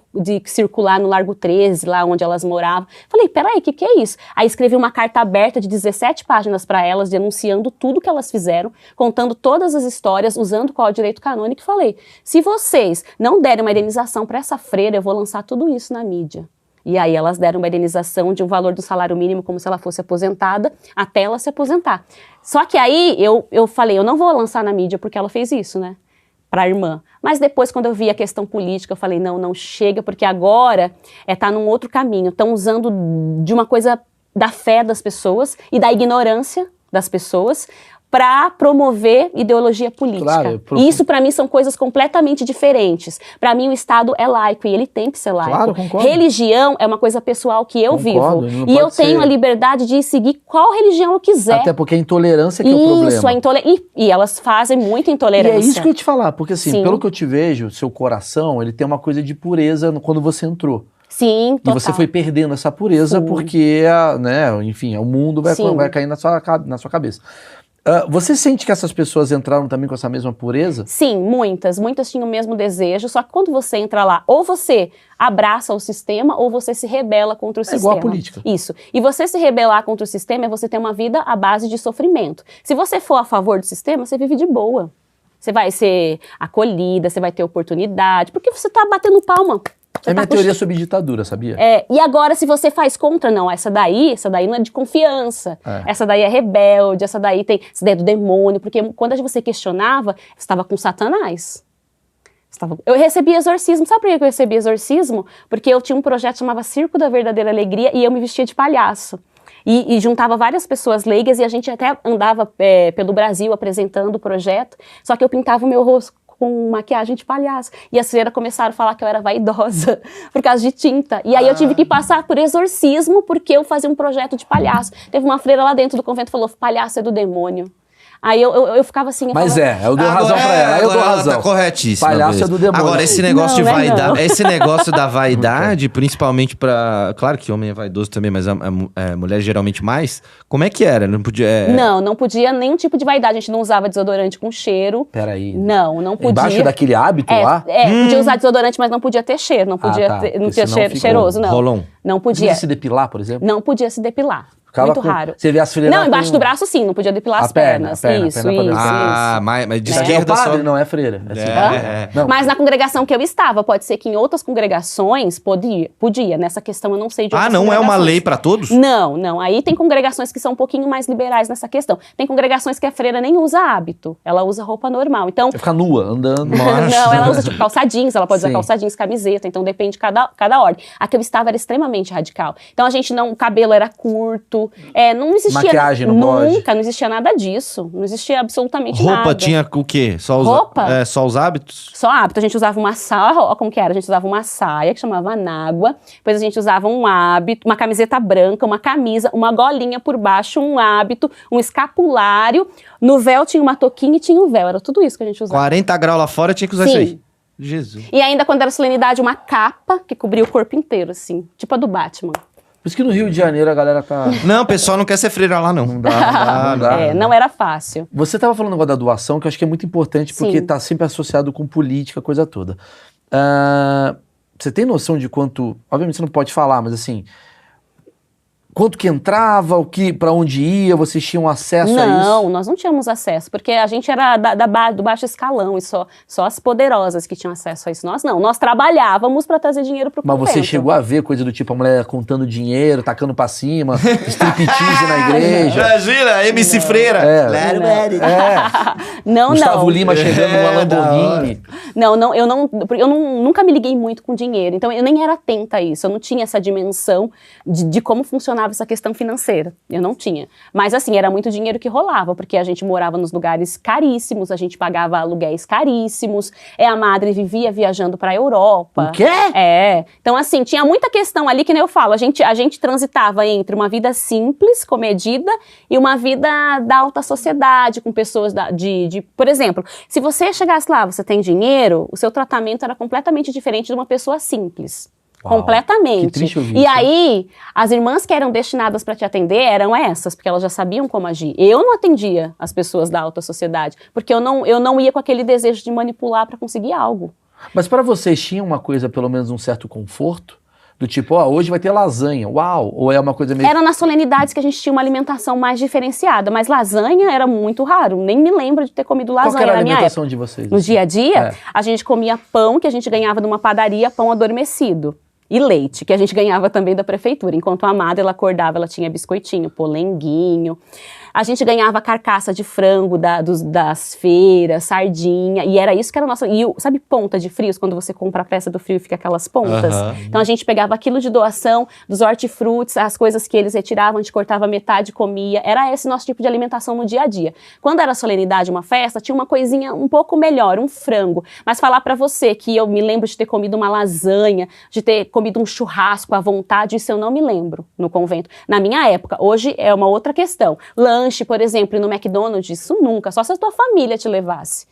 circular no Largo 13, lá onde elas moravam. Falei, peraí, o que é isso? Aí escrevi uma carta aberta de 17 páginas para elas, denunciando tudo que elas fizeram, contando todas as histórias, usando o Código de Direito Canônico, e falei, se vocês não derem uma indenização para essa freira, eu vou lançar tudo isso na mídia. E aí elas deram uma indenização de um valor do salário mínimo, como se ela fosse aposentada, até ela se aposentar. Só que aí eu falei, eu não vou lançar na mídia porque ela fez isso, né? Para a irmã. Mas depois, quando eu vi a questão política, eu falei, não chega, porque agora tá num outro caminho. Estão usando de uma coisa da fé das pessoas e da ignorância das pessoas para promover ideologia política. Claro, E isso, para mim, são coisas completamente diferentes. Para mim, o Estado é laico e ele tem que ser laico. Claro, concordo. Religião é uma coisa pessoal que eu Concordo, vivo. E eu tenho a liberdade de seguir qual religião eu quiser. Até porque a intolerância que é o problema. Isso, a intolerância. E elas fazem muita intolerância. E é isso que eu ia te falar, porque assim, pelo que eu te vejo, seu coração, ele tem uma coisa de pureza quando você entrou. Sim, E total. você foi perdendo essa pureza Sim. porque, né, enfim, o mundo vai Sim. cair na sua cabeça. Você sente que essas pessoas entraram também com essa mesma pureza? Sim, muitas tinham o mesmo desejo, só que quando você entra lá, ou você abraça o sistema, ou você se rebela contra o sistema. Igual a política. Isso. E você se rebelar contra o sistema é você ter uma vida à base de sofrimento. Se você for a favor do sistema, você vive de boa. Você vai ser acolhida, você vai ter oportunidade, porque você tá batendo palma. É minha teoria sobre ditadura, sabia? E agora, se você faz contra, não, essa daí não é de confiança. É. Essa daí é rebelde, essa daí é do demônio. Porque quando você questionava, você estava com Satanás. Eu recebi exorcismo. Sabe por que eu recebi exorcismo? Porque eu tinha um projeto que chamava Circo da Verdadeira Alegria e eu me vestia de palhaço. E juntava várias pessoas leigas e a gente até andava pelo Brasil apresentando o projeto. Só que eu pintava o meu rosto com maquiagem de palhaço. E as freiras começaram a falar que eu era vaidosa por causa de tinta. E aí eu tive que passar por exorcismo porque eu fazia um projeto de palhaço. Teve uma freira lá dentro do convento que falou, palhaço é do demônio. Aí eu ficava assim... Mas falava, eu dou razão pra ela, eu dou razão. Tá corretíssima. Palhaço é do demônio. Agora, esse negócio Não, de não é vaidade, não. esse negócio da vaidade, principalmente pra... Claro que homem é vaidoso também, mas a mulher geralmente mais. Como é que era? Não podia... Não podia nenhum tipo de vaidade. A gente não usava desodorante com cheiro. Peraí. Não podia. Embaixo daquele hábito lá? Podia usar desodorante, mas não podia ter cheiro. Não podia tá. ter, não Porque tinha senão cheiro fica cheiroso, não. rolon. Não Podia podia. se depilar, por exemplo? Não podia se depilar. Ficava Muito com- raro. Você vê as freiras Não, embaixo com- do braço sim, não podia depilar A as perna, pernas. a perna, Isso, a perna pode isso, Ah, isso. mas de Isso aqui é esquerda padre, só... não é freira. É assim. É. Não. Mas na congregação que eu estava, pode ser que em outras congregações podia. Nessa questão eu não sei de outras não é uma congregações. lei pra todos? Não. Aí tem congregações que são um pouquinho mais liberais nessa questão. Tem congregações que a freira nem usa hábito, ela usa roupa normal. Então, Vai ficar nua, andando. não, ela usa tipo calça jeans, ela pode usar Sim. calça jeans, camiseta, então depende de cada ordem. A que eu estava era extremamente radical. Então o cabelo era curto, não existia... Maquiagem não pode? Nunca, não existia nada disso. Não existia absolutamente nada. Roupa tinha o quê? Só os, Roupa? Só os hábitos? Só hábito, a gente usava uma saia, ó como que era, a gente usava uma saia que chamava anágua, depois a gente usava um hábito, uma camiseta branca, uma camisa, uma golinha por baixo, um hábito, um escapulário, no véu tinha uma touquinha e tinha o véu, era tudo isso que a gente usava. 40 graus lá fora tinha que usar Sim. isso aí. Jesus. E ainda quando era solenidade, uma capa que cobria o corpo inteiro, assim, tipo a do Batman. Por isso que no Rio de Janeiro a galera tá... Não, o pessoal não quer ser freira lá, não. Não dá. Não era fácil. Você estava falando agora da doação, que eu acho que é muito importante, porque Sim. está sempre associado com política, coisa toda. Você tem noção de quanto... Obviamente você não pode falar, mas assim... Quanto que entrava, para onde ia, vocês tinham acesso a isso? Não, nós não tínhamos acesso, porque a gente era do baixo escalão e só as poderosas que tinham acesso a isso. Nós não, nós trabalhávamos para trazer dinheiro pro Mas convento. você chegou a ver coisa do tipo, a mulher contando dinheiro, tacando pra cima, striptease na igreja. Imagina, MC Freira. Não, Gustavo não. Lima chegando numa Lamborghini. Não, eu nunca me liguei muito com dinheiro, então eu nem era atenta a isso, eu não tinha essa dimensão de como funcionava essa questão financeira, eu não tinha. Mas assim, era muito dinheiro que rolava, porque a gente morava nos lugares caríssimos, a gente pagava aluguéis caríssimos, a madre vivia viajando pra Europa. O quê? Então assim, tinha muita questão ali, que nem eu falo, a gente transitava entre uma vida simples, comedida, e uma vida da alta sociedade, com pessoas por exemplo, se você chegasse lá, você tem dinheiro, o seu tratamento era completamente diferente de uma pessoa simples. Uau, Completamente. que triste ouvir E isso. aí, as irmãs que eram destinadas para te atender eram essas, porque elas já sabiam como agir. Eu não atendia as pessoas da alta sociedade, porque eu não ia com aquele desejo de manipular para conseguir algo. Mas para vocês tinha uma coisa, pelo menos um certo conforto? Do tipo, hoje vai ter lasanha, uau! Ou é uma coisa meio... Era nas solenidades que a gente tinha uma alimentação mais diferenciada, mas lasanha era muito raro. Nem me lembro de ter comido Qual lasanha que era a na minha alimentação época. de vocês? No dia a dia, É. a gente comia pão que a gente ganhava numa padaria, pão adormecido. E leite, que a gente ganhava também da prefeitura. Enquanto a madre, ela acordava, ela tinha biscoitinho, polenguinho. A gente ganhava carcaça de frango das feiras, sardinha, e era isso que era nossa... E sabe ponta de frios, quando você compra a peça do frio e fica aquelas pontas? Então a gente pegava aquilo de doação dos hortifrutis, as coisas que eles retiravam, a gente cortava metade e comia. Era esse nosso tipo de alimentação no dia a dia. Quando era solenidade, uma festa, tinha uma coisinha um pouco melhor, um frango. Mas falar pra você que eu me lembro de ter comido uma lasanha, de ter comido um churrasco à vontade, isso eu não me lembro no convento. Na minha época, hoje é uma outra questão. Lanche, por exemplo, no McDonald's, isso nunca, só se a tua família te levasse.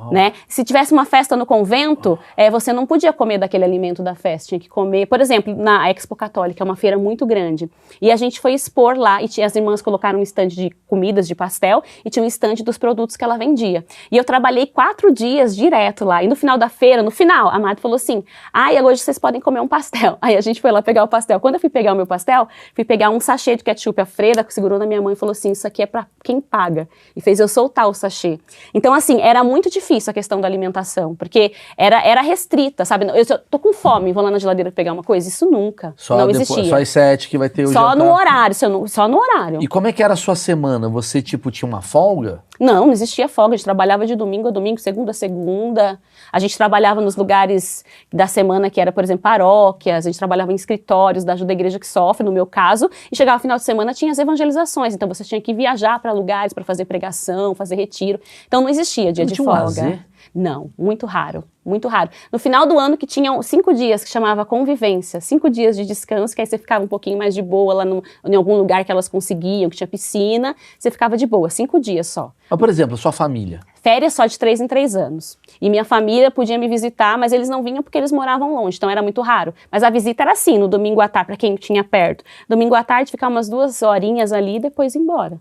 Né? Se tivesse uma festa no convento, você não podia comer daquele alimento da festa, tinha que comer, por exemplo, na Expo Católica, é uma feira muito grande, e a gente foi expor lá, e as irmãs colocaram um estande de comidas, de pastel, e tinha um estande dos produtos que ela vendia. E eu trabalhei 4 dias direto lá, e no final da feira, a madre falou assim, e hoje vocês podem comer um pastel. Aí a gente foi lá pegar o pastel. Quando eu fui pegar o meu pastel, fui pegar um sachê de ketchup, a freira segurou na minha mão e falou assim, isso aqui é pra quem paga, e fez eu soltar o sachê. Então assim, era muito difícil a questão da alimentação, porque era restrita, sabe? Eu tô com fome, vou lá na geladeira pegar uma coisa, isso nunca, não existia. Só às 7 que vai ter o Só jantar. no horário, só no horário. E como é que era a sua semana? Você, tinha uma folga? Não existia folga, a gente trabalhava de domingo a domingo, segunda a segunda, a gente trabalhava nos lugares da semana que era, por exemplo, paróquias, a gente trabalhava em escritórios da ajuda da igreja que sofre, no meu caso, e chegava no final de semana, tinha as evangelizações, então você tinha que viajar para lugares para fazer pregação, fazer retiro, então não existia dia de folga. Lazer? Não, muito raro, muito raro. No final do ano que tinham 5 dias, que chamava convivência, 5 dias de descanso, que aí você ficava um pouquinho mais de boa lá em algum lugar que elas conseguiam, que tinha piscina, você ficava de boa, 5 dias só. Mas, por exemplo, sua família? Férias só de 3 em 3 anos. E minha família podia me visitar, mas eles não vinham porque eles moravam longe, então era muito raro. Mas a visita era assim, no domingo à tarde, para quem tinha perto. Domingo à tarde, ficar umas 2 horinhas ali e depois ir embora.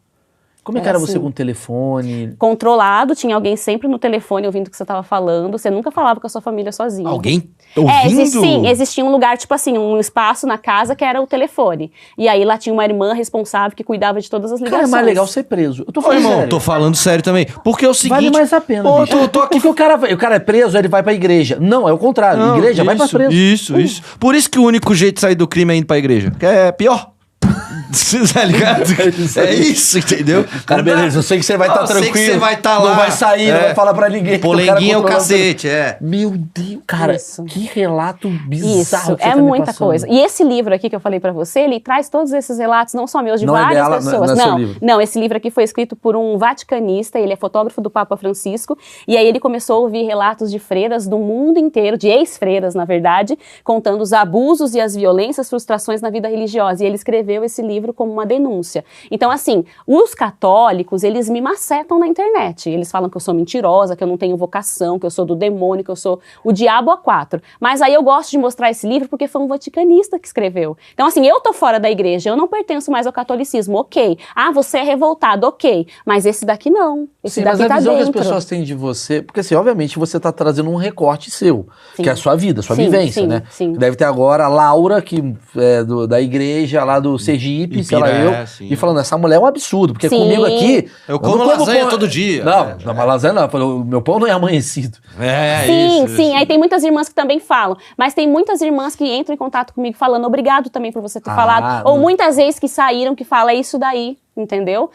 Como é que era você com o telefone? Controlado, tinha alguém sempre no telefone ouvindo o que você estava falando. Você nunca falava com a sua família sozinho. Alguém ouvindo? Sim, existia um lugar, tipo assim, um espaço na casa que era o telefone. E aí lá tinha uma irmã responsável que cuidava de todas as ligações. Cara, é mais legal ser preso. Eu tô falando irmão, sério. tô falando sério também. Porque é o seguinte... Vale mais a pena, bicho. tô aqui... Porque o cara é preso, ele vai pra igreja. Não, é o contrário. Não, igreja vai pra preso. Isso. Por isso que o único jeito de sair do crime é indo pra igreja. Que é pior. Tá ligado? É isso, entendeu? Cara, beleza, eu sei que você vai estar tranquilo. Eu sei que você vai estar lá. Não vai sair, não vai falar pra ninguém. Polenguinha é o cacete, Meu Deus, cara, que relato bizarro. Isso, que você é tá me muita passando. coisa. E esse livro aqui que eu falei pra você, ele traz todos esses relatos, não só meus, de Não é várias dela, pessoas. não é seu livro. Não, esse livro aqui foi escrito por um vaticanista, ele é fotógrafo do Papa Francisco, e aí ele começou a ouvir relatos de freiras do mundo inteiro, de ex-freiras, na verdade, contando os abusos e as violências, frustrações na vida religiosa. E ele escreveu esse livro como uma denúncia. Então, assim, os católicos, eles me macetam na internet. Eles falam que eu sou mentirosa, que eu não tenho vocação, que eu sou do demônio, que eu sou o diabo a 4. Mas aí eu gosto de mostrar esse livro porque foi um vaticanista que escreveu. Então, assim, eu tô fora da igreja, eu não pertenço mais ao catolicismo, ok. Ah, você é revoltado, ok. Mas esse daqui não. Esse daqui mas tá a visão dentro. que as pessoas têm de você... Porque, assim, obviamente, você tá trazendo um recorte seu, Sim. que é a sua vida, a sua Sim, vivência, sim, né? sim. Deve ter agora a Laura, que é da igreja lá do Sergipe, sei lá, sim. e falando, essa mulher é um absurdo, porque Sim. comigo aqui... Eu como lasanha todo dia. Não, mas lasanha não, o meu pão não é amanhecido. Sim, aí tem muitas irmãs que também falam, mas tem muitas irmãs que entram em contato comigo falando obrigado também por você ter falado, ou muitas vezes que saíram que falam, é isso daí, entendeu?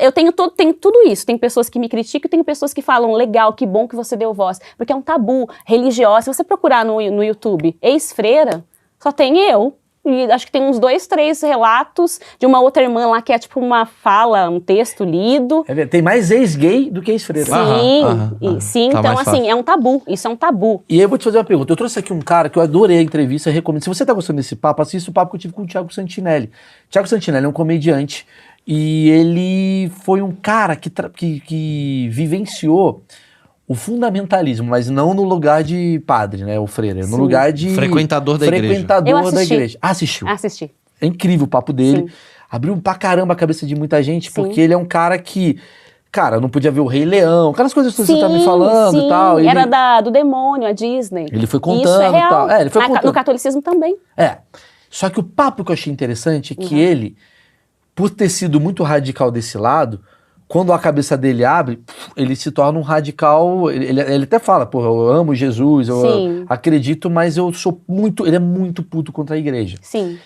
Eu tenho tudo isso, tem pessoas que me criticam e tem pessoas que falam, legal, que bom que você deu voz, porque é um tabu religioso. Se você procurar no YouTube, ex-freira, só tem eu. E acho que tem uns 2, 3 relatos de uma outra irmã lá que é tipo uma fala, um texto lido. Tem mais ex-gay do que ex-freira. Sim, Tá então mais assim, fácil. é um tabu, isso é um tabu. E aí eu vou te fazer uma pergunta. Eu trouxe aqui um cara que eu adorei a entrevista, recomendo. Se você tá gostando desse papo, assista o papo que eu tive com o Thiago Santinelli. Thiago Santinelli é um comediante e ele foi um cara que vivenciou o fundamentalismo, mas não no lugar de padre, né, o freira, no lugar de... Frequentador da igreja. Frequentador da igreja. Assistiu. Assisti. É incrível o papo dele. Sim. Abriu pra caramba a cabeça de muita gente, Sim. porque ele é um cara que... Cara, não podia ver o Rei Leão, aquelas coisas que você tá me falando e tal. Era do demônio, a Disney. Ele foi E contando isso é real. e tal. Ele foi contando. No catolicismo também. Só que o papo que eu achei interessante é que ele, por ter sido muito radical desse lado, quando a cabeça dele abre, ele se torna um radical. Ele até fala, pô, eu amo Jesus, eu acredito, mas eu sou muito. Ele é muito puto contra a igreja. Sim.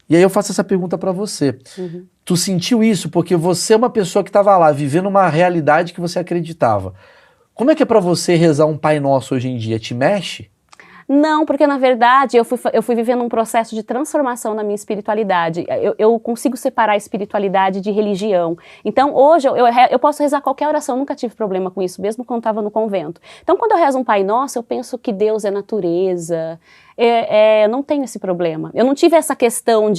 E aí eu faço essa pergunta pra você. Tu sentiu isso porque você é uma pessoa que tava lá, vivendo uma realidade que você acreditava. Como é que é pra você rezar um Pai Nosso hoje em dia? Te mexe? Não, porque na verdade eu fui vivendo um processo de transformação na minha espiritualidade. Eu consigo separar a espiritualidade de religião. Então hoje eu posso rezar qualquer oração, nunca tive problema com isso, mesmo quando estava no convento. Então quando eu rezo um Pai Nosso, eu penso que Deus é natureza, não tenho esse problema. Eu não tive essa questão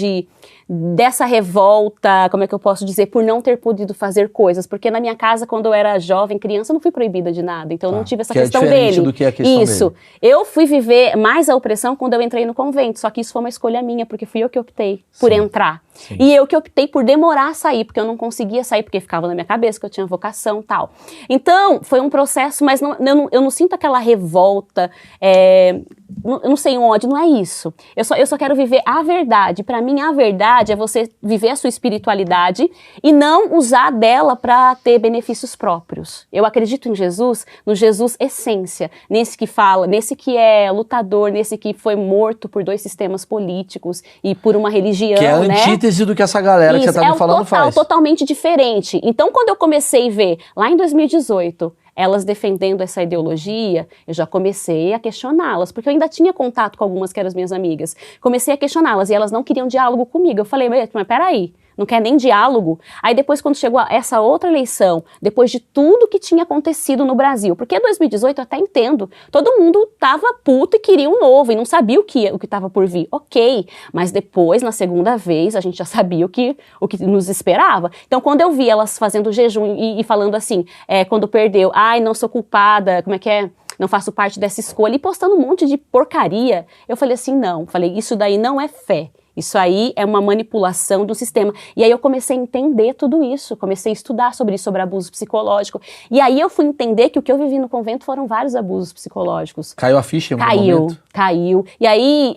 dessa revolta, como é que eu posso dizer, por não ter podido fazer coisas, porque na minha casa, quando eu era jovem, criança, eu não fui proibida de nada, então eu não tive essa questão dele. É diferente do que é a questão isso. dele. Eu fui viver mais a opressão quando eu entrei no convento, só que isso foi uma escolha minha, porque fui eu que optei por entrar. Sim. E eu que optei por demorar a sair, porque eu não conseguia sair, porque ficava na minha cabeça que eu tinha vocação e tal. Então, foi um processo, mas eu não sinto aquela revolta, eu não sei onde, não é isso. Eu só quero viver a verdade. Para mim, a verdade é você viver a sua espiritualidade e não usar dela para ter benefícios próprios. Eu acredito em Jesus, no Jesus essência, nesse que fala, nesse que é lutador, nesse que foi morto por 2 sistemas políticos e por uma religião, que é a antítese do que essa galera que você tá me falando faz. Totalmente diferente. Então, quando eu comecei a ver, lá em 2018, elas defendendo essa ideologia, eu já comecei a questioná-las, porque eu ainda tinha contato com algumas que eram as minhas amigas. Comecei a questioná-las e elas não queriam diálogo comigo. Eu falei, mas peraí, não quer nem diálogo? Aí depois, quando chegou essa outra eleição, depois de tudo que tinha acontecido no Brasil, porque 2018 eu até entendo, todo mundo tava puto e queria um novo, e não sabia o que tava por vir. Ok, mas depois, na segunda vez, a gente já sabia o que nos esperava. Então, quando eu vi elas fazendo jejum e falando assim, quando perdeu, ai, não sou culpada, como é que é? Não faço parte dessa escolha, e postando um monte de porcaria, eu falei assim, não, isso daí não é fé. Isso aí é uma manipulação do sistema. E aí eu comecei a entender tudo isso, comecei a estudar sobre isso, sobre abuso psicológico. E aí eu fui entender que o que eu vivi no convento foram vários abusos psicológicos. Caiu a ficha em algum momento? Caiu. E aí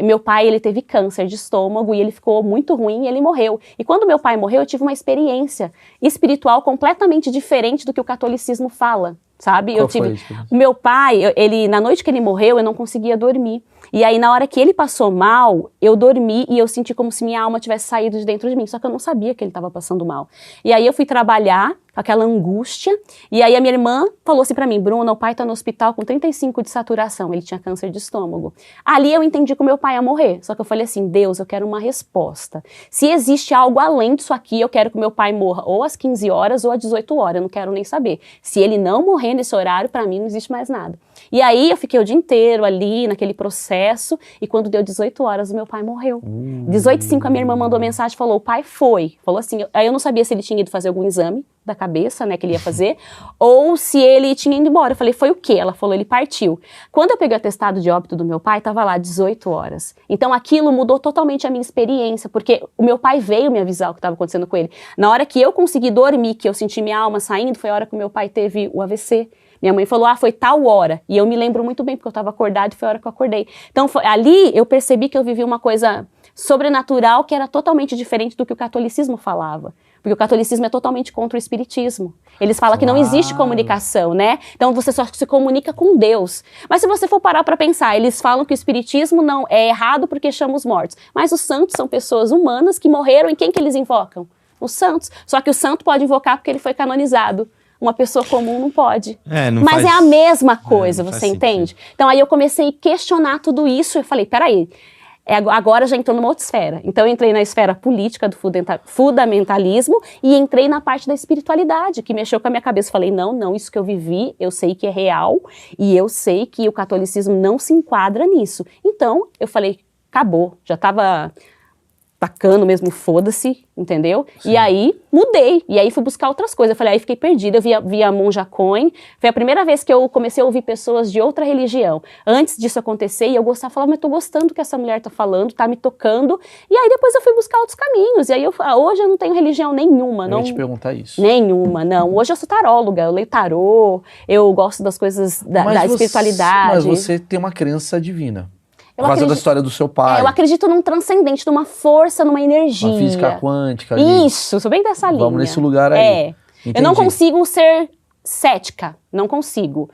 meu pai, ele teve câncer de estômago e ele ficou muito ruim e ele morreu. E quando meu pai morreu, eu tive uma experiência espiritual completamente diferente do que o catolicismo fala. Sabe? O meu pai, na noite que ele morreu, eu não conseguia dormir. E aí, na hora que ele passou mal, eu dormi e eu senti como se minha alma tivesse saído de dentro de mim. Só que eu não sabia que ele estava passando mal. E aí eu fui trabalhar com aquela angústia. E aí a minha irmã falou assim pra mim, Bruna, o pai tá no hospital com 35 de saturação. Ele tinha câncer de estômago. Ali eu entendi que o meu pai ia morrer. Só que eu falei assim, Deus, eu quero uma resposta. Se existe algo além disso aqui, eu quero que o meu pai morra ou às 15 horas ou às 18 horas. Eu não quero nem saber. Se ele não morrer nesse horário, pra mim não existe mais nada. E aí eu fiquei o dia inteiro ali, naquele processo, e quando deu 18 horas, o meu pai morreu. 18h05 a minha irmã mandou mensagem, falou, o pai foi. Falou assim, aí eu não sabia se ele tinha ido fazer algum exame da cabeça, né, que ele ia fazer, ou se ele tinha ido embora. Eu falei, foi o quê? Ela falou, ele partiu. Quando eu peguei o atestado de óbito do meu pai, tava lá 18 horas. Então aquilo mudou totalmente a minha experiência, porque o meu pai veio me avisar o que estava acontecendo com ele. Na hora que eu consegui dormir, que eu senti minha alma saindo, foi a hora que o meu pai teve o AVC. Minha mãe falou, foi tal hora. E eu me lembro muito bem, porque eu estava acordada e foi a hora que eu acordei. Então, ali eu percebi que eu vivi uma coisa sobrenatural que era totalmente diferente do que o catolicismo falava. Porque o catolicismo é totalmente contra o espiritismo. Eles falam que não existe comunicação, né? Então você só se comunica com Deus. Mas se você for parar para pensar, eles falam que o espiritismo não é errado porque chama os mortos. Mas os santos são pessoas humanas que morreram e quem que eles invocam? Os santos. Só que o santo pode invocar porque ele foi canonizado. Uma pessoa comum não pode. Mas é a mesma coisa, você entende? Então aí eu comecei a questionar tudo isso e eu falei, peraí, agora já entrou numa outra esfera. Então eu entrei na esfera política do fundamentalismo e entrei na parte da espiritualidade, que mexeu com a minha cabeça. Falei, não, isso que eu vivi, eu sei que é real e eu sei que o catolicismo não se enquadra nisso. Então eu falei, acabou, já estava tacando mesmo, foda-se, entendeu? Sim. E aí, mudei. E aí fui buscar outras coisas. Eu falei, aí fiquei perdida. Eu via a Monja Coen. Foi a primeira vez que eu comecei a ouvir pessoas de outra religião. Antes disso acontecer, eu falava, mas eu tô gostando do que essa mulher tá falando, tá me tocando. E aí depois eu fui buscar outros caminhos. E aí hoje eu não tenho religião nenhuma. Eu ia te perguntar isso. Nenhuma, não. Hoje eu sou taróloga, eu leio tarô, eu gosto das coisas da espiritualidade. Mas você tem uma crença divina. Por causa da história do seu pai. Eu acredito num transcendente, numa força, numa energia. Uma física quântica ali. Isso, sou bem dessa linha. Vamos nesse lugar aí. Eu não consigo ser cética, não consigo.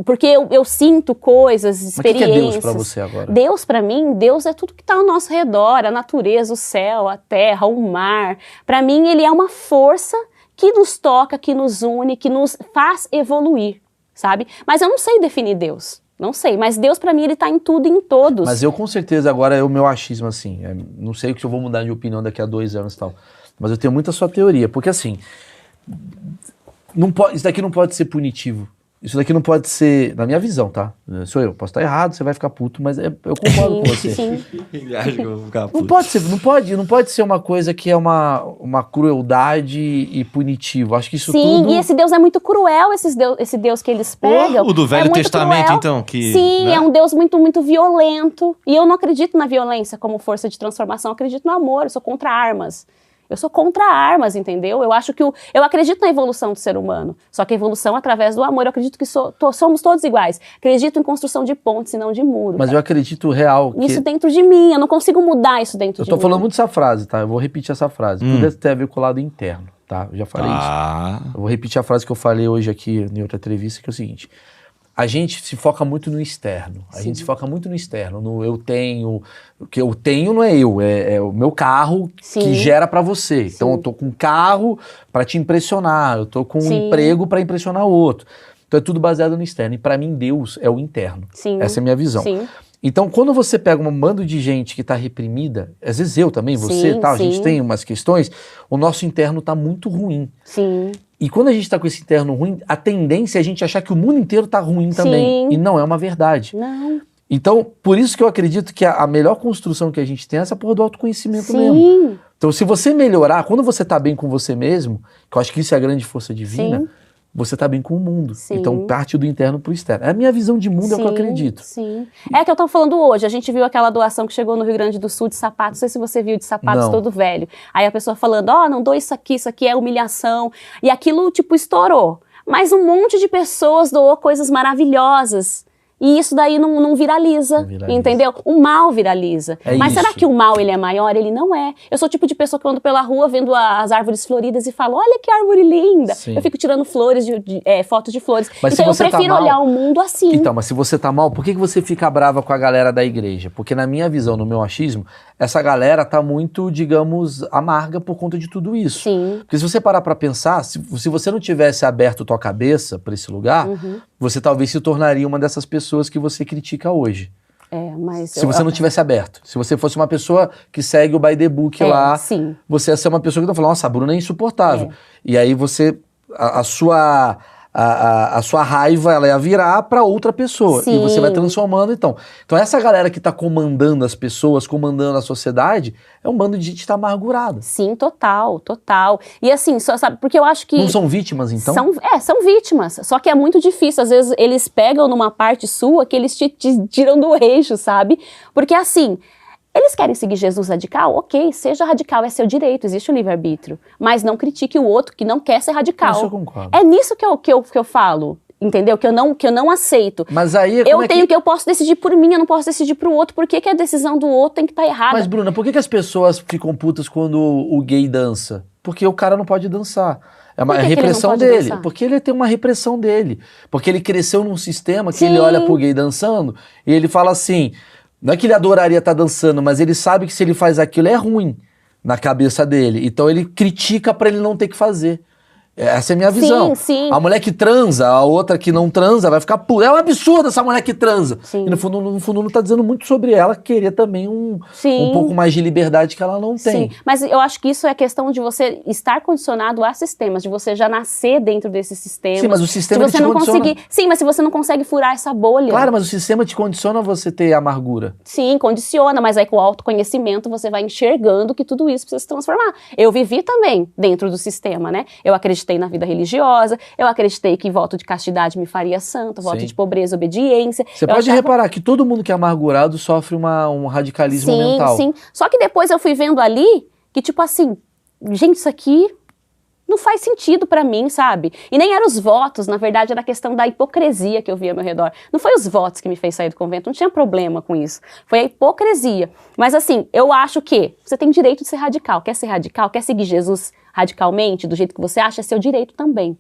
Porque eu sinto coisas, experiências. Mas o que é Deus pra você agora? Deus pra mim, Deus é tudo que tá ao nosso redor, a natureza, o céu, a terra, o mar. Pra mim, ele é uma força que nos toca, que nos une, que nos faz evoluir, sabe? Mas eu não sei definir Deus. Não sei, mas Deus pra mim ele tá em tudo e em todos. Mas eu com certeza, agora é o meu achismo assim, não sei o que eu vou mudar de opinião daqui a 2 anos e tal, mas eu tenho muita sua teoria, porque assim, isso daqui não pode ser punitivo, Isso daqui não pode ser, na minha visão, tá? Sou eu, posso estar errado, você vai ficar puto, mas eu concordo com você. Sim. Ele acha que eu vou ficar Não puto. pode ser, não pode ser uma coisa que é uma crueldade e punitivo. Acho que isso Sim, tudo... e esse Deus é muito cruel, esse Deus que eles pegam. O do Velho muito Testamento, cruel. então, que... Sim, né? é um Deus muito, muito violento. E eu não acredito na violência como força de transformação, eu acredito no amor, eu sou contra armas. Eu sou contra armas, entendeu? Eu acho que eu acredito na evolução do ser humano. Só que a evolução através do amor. Eu acredito que somos todos iguais. Acredito em construção de pontes e não de muros. Mas eu acredito real que... Isso dentro de mim. Eu não consigo mudar isso dentro Eu de tô mim. falando muito dessa frase, tá? Eu vou repetir essa frase. Tudo tem a ver com o lado interno, tá? Eu já falei isso. Ah, Eu vou repetir a frase que eu falei hoje aqui em outra entrevista, que é o seguinte. A gente se foca muito no externo. A gente se foca muito no externo. No eu tenho... O que eu tenho não é eu, é o meu carro Sim. que gera pra você. Então Sim. eu tô com um carro pra te impressionar. Eu tô com um Sim. emprego pra impressionar o outro. Então é tudo baseado no externo. E pra mim Deus é o interno. Sim. Essa é a minha visão. Sim. Então, quando você pega um bando de gente que está reprimida, às vezes eu também, você, Sim, tal, a gente sim. tem umas questões, o nosso interno está muito ruim. Sim. E quando a gente está com esse interno ruim, a tendência é a gente achar que o mundo inteiro está ruim também. Sim. E não é uma verdade. Não. Então, por isso que eu acredito que a melhor construção que a gente tem é essa porra do autoconhecimento mesmo. Sim. Então, se você melhorar, quando você está bem com você mesmo, que eu acho que isso é a grande força divina, Sim. você está bem com o mundo. Sim. Então, parte do interno para o externo. É a minha visão de mundo, é o que eu acredito. Sim. É que eu tô falando hoje. A gente viu aquela doação que chegou no Rio Grande do Sul de sapatos. Não sei se você viu, de sapatos Não. todo velho. Aí a pessoa falando, não dou isso aqui é humilhação. E aquilo, tipo, estourou. Mas um monte de pessoas doou coisas maravilhosas. E isso daí não viraliza, Não viraliza. entendeu? O mal viraliza. É Mas será isso. que o mal ele é maior? Ele não é. Eu sou o tipo de pessoa que ando pela rua vendo as árvores floridas e falo, olha que árvore linda. Sim. Eu fico tirando flores, fotos de flores. Mas se então eu você tá prefiro mal- olhar o mundo assim. Então, mas se você tá mal, por que você fica brava com a galera da igreja? Porque na minha visão, no meu achismo, essa galera tá muito, digamos, amarga por conta de tudo isso. Sim. Porque se você parar pra pensar, se você não tivesse aberto tua cabeça pra esse lugar, você talvez se tornaria uma dessas pessoas que você critica hoje. Mas Se você não tivesse aberto. Se você fosse uma pessoa que segue o by the book lá, sim. você ia ser uma pessoa que tá falando, nossa, a Bruna é insuportável. E aí você, a sua raiva, ela ia virar pra outra pessoa. Sim. E você vai transformando, então. Então essa galera que tá comandando as pessoas, comandando a sociedade, é um bando de gente que tá amargurada. Sim, total, total. E assim, só sabe, porque eu acho que... Não são vítimas, então? São vítimas. Só que é muito difícil. Às vezes eles pegam numa parte sua que eles te tiram do eixo, sabe? Porque assim, eles querem seguir Jesus radical? Ok, seja radical, é seu direito, existe o livre-arbítrio. Mas não critique o outro que não quer ser radical. Isso eu concordo. É nisso que eu falo. Entendeu? Que eu não aceito. Mas aí... Eu posso decidir por mim, eu não posso decidir pro outro. Por que a decisão do outro tem que estar errada? Mas, Bruna, por que as pessoas ficam putas quando o gay dança? Porque o cara não pode dançar. É uma Por que que ele não repressão pode dele. dançar? Porque ele tem uma repressão dele. Porque ele cresceu num sistema que Sim. ele olha pro gay dançando e ele fala assim, não é que ele adoraria estar dançando, mas ele sabe que se ele faz aquilo é ruim na cabeça dele. Então ele critica pra ele não ter que fazer. Essa é a minha visão. Sim. A mulher que transa, a outra que não transa, vai ficar puta. É um absurdo essa mulher que transa. Sim. E no fundo não tá dizendo muito sobre ela querer também um pouco mais de liberdade que ela não tem. Sim, mas eu acho que isso é questão de você estar condicionado a sistemas, de você já nascer dentro desses sistemas. Sim, mas o sistema se você te não condiciona. conseguir, sim, mas se você não consegue furar essa bolha. Claro, mas o sistema te condiciona a você ter amargura. Sim, condiciona, mas aí com o autoconhecimento você vai enxergando que tudo isso precisa se transformar. Eu vivi também dentro do sistema, né? Eu acreditei na vida religiosa, eu acreditei que voto de castidade me faria santo, voto Sim. de pobreza, obediência. Você pode reparar que todo mundo que é amargurado sofre um radicalismo mental. Sim, só que depois eu fui vendo ali que, tipo assim, gente, isso aqui não faz sentido pra mim, sabe? E nem eram os votos, na verdade, era a questão da hipocrisia que eu via ao meu redor. Não foi os votos que me fez sair do convento, não tinha problema com isso. Foi a hipocrisia. Mas assim, eu acho que você tem direito de ser radical. Quer ser radical? Quer seguir Jesus radicalmente, do jeito que você acha? É seu direito também.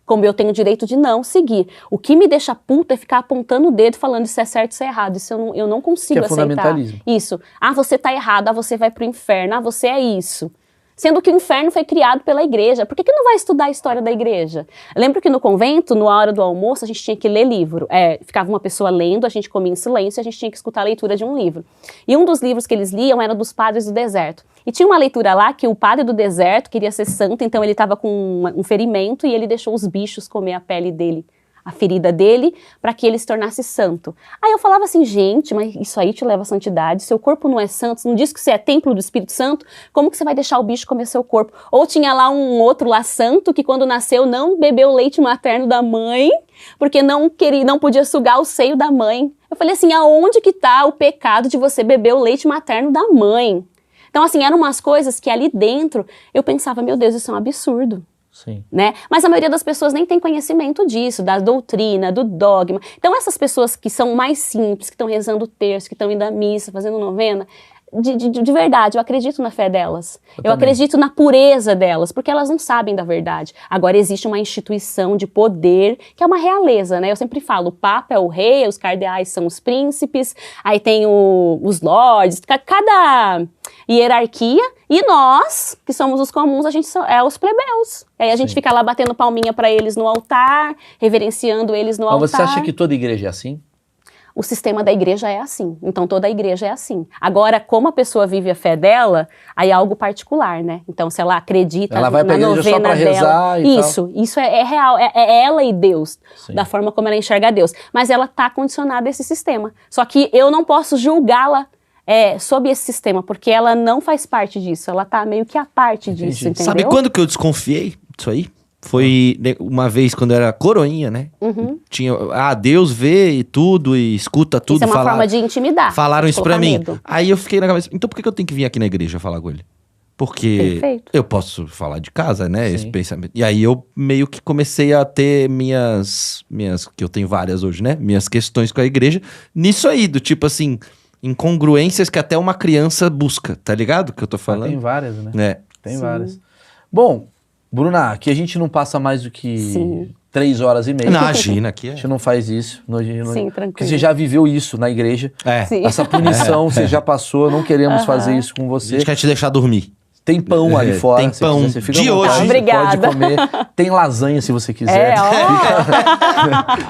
Como eu tenho o direito de não seguir. O que me deixa puta é ficar apontando o dedo falando isso é certo, isso é errado. Isso eu não consigo Que é aceitar. fundamentalismo. Isso. Você tá errado, você vai pro inferno, você é isso. Sendo que o inferno foi criado pela igreja. Por que não vai estudar a história da igreja? Eu lembro que no convento, na hora do almoço, a gente tinha que ler livro. Ficava uma pessoa lendo, a gente comia em silêncio e a gente tinha que escutar a leitura de um livro. E um dos livros que eles liam era dos padres do deserto. E tinha uma leitura lá que o padre do deserto queria ser santo, então ele estava com um ferimento e ele deixou os bichos comer a pele dele a ferida dele para que ele se tornasse santo. Aí eu falava assim, gente, mas isso aí te leva à santidade, seu corpo não é santo, você não diz que você é templo do Espírito Santo, como que você vai deixar o bicho comer seu corpo? Ou tinha lá um outro lá santo que quando nasceu não bebeu o leite materno da mãe, porque não podia sugar o seio da mãe. Eu falei assim, aonde que tá o pecado de você beber o leite materno da mãe? Então assim, eram umas coisas que ali dentro eu pensava, meu Deus, isso é um absurdo. Sim. Né? Mas a maioria das pessoas nem tem conhecimento disso, da doutrina, do dogma. Então essas pessoas que são mais simples, que estão rezando o terço, que estão indo à missa, fazendo novena, de verdade, eu acredito na fé delas. Eu acredito na pureza delas, porque elas não sabem da verdade. Agora existe uma instituição de poder, que é uma realeza, né? Eu sempre falo, o Papa é o rei, os cardeais são os príncipes, aí tem os lords, cada hierarquia, e nós, que somos os comuns, a gente é os plebeus. Aí a gente fica lá batendo palminha pra eles no altar, reverenciando eles no altar. Mas você acha que toda igreja é assim? O sistema da igreja é assim, então toda a igreja é assim. Agora, como a pessoa vive a fé dela, aí é algo particular, né? Então, se ela acredita ela vai na pra igreja só pra novena rezar dela, e isso é real, é ela e Deus, Sim. da forma como ela enxerga Deus. Mas ela tá condicionada a esse sistema. Só que eu não posso julgá-la sob esse sistema, porque ela não faz parte disso, ela tá meio que a parte disso, entendeu? Sabe quando que eu desconfiei disso aí? Foi uma vez quando eu era coroinha, né? Tinha, Deus vê e tudo, e escuta tudo. Isso é uma forma de intimidar. Falaram isso pra mim. Medo. Aí eu fiquei na cabeça, então por que eu tenho que vir aqui na igreja falar com ele? Porque Perfeito. eu posso falar de casa, né? Sim. Esse pensamento. E aí eu meio que comecei a ter minhas, que eu tenho várias hoje, né? Minhas questões com a igreja. Nisso aí, do tipo assim, incongruências que até uma criança busca, tá ligado? Que eu tô falando. Tem várias, né? É. Tem várias. Bom, Bruna, aqui a gente não passa mais do que 3 horas e meia. Imagina, aqui A gente não faz isso. Sim, tranquilo. Porque você já viveu isso na igreja. Sim. Essa punição você já passou, não queremos fazer isso com A você. gente quer te deixar dormir. Tem pão ali fora. Tem se pão quiser, você fica de à vontade, hoje. você Obrigada. pode comer. Tem lasanha se você quiser.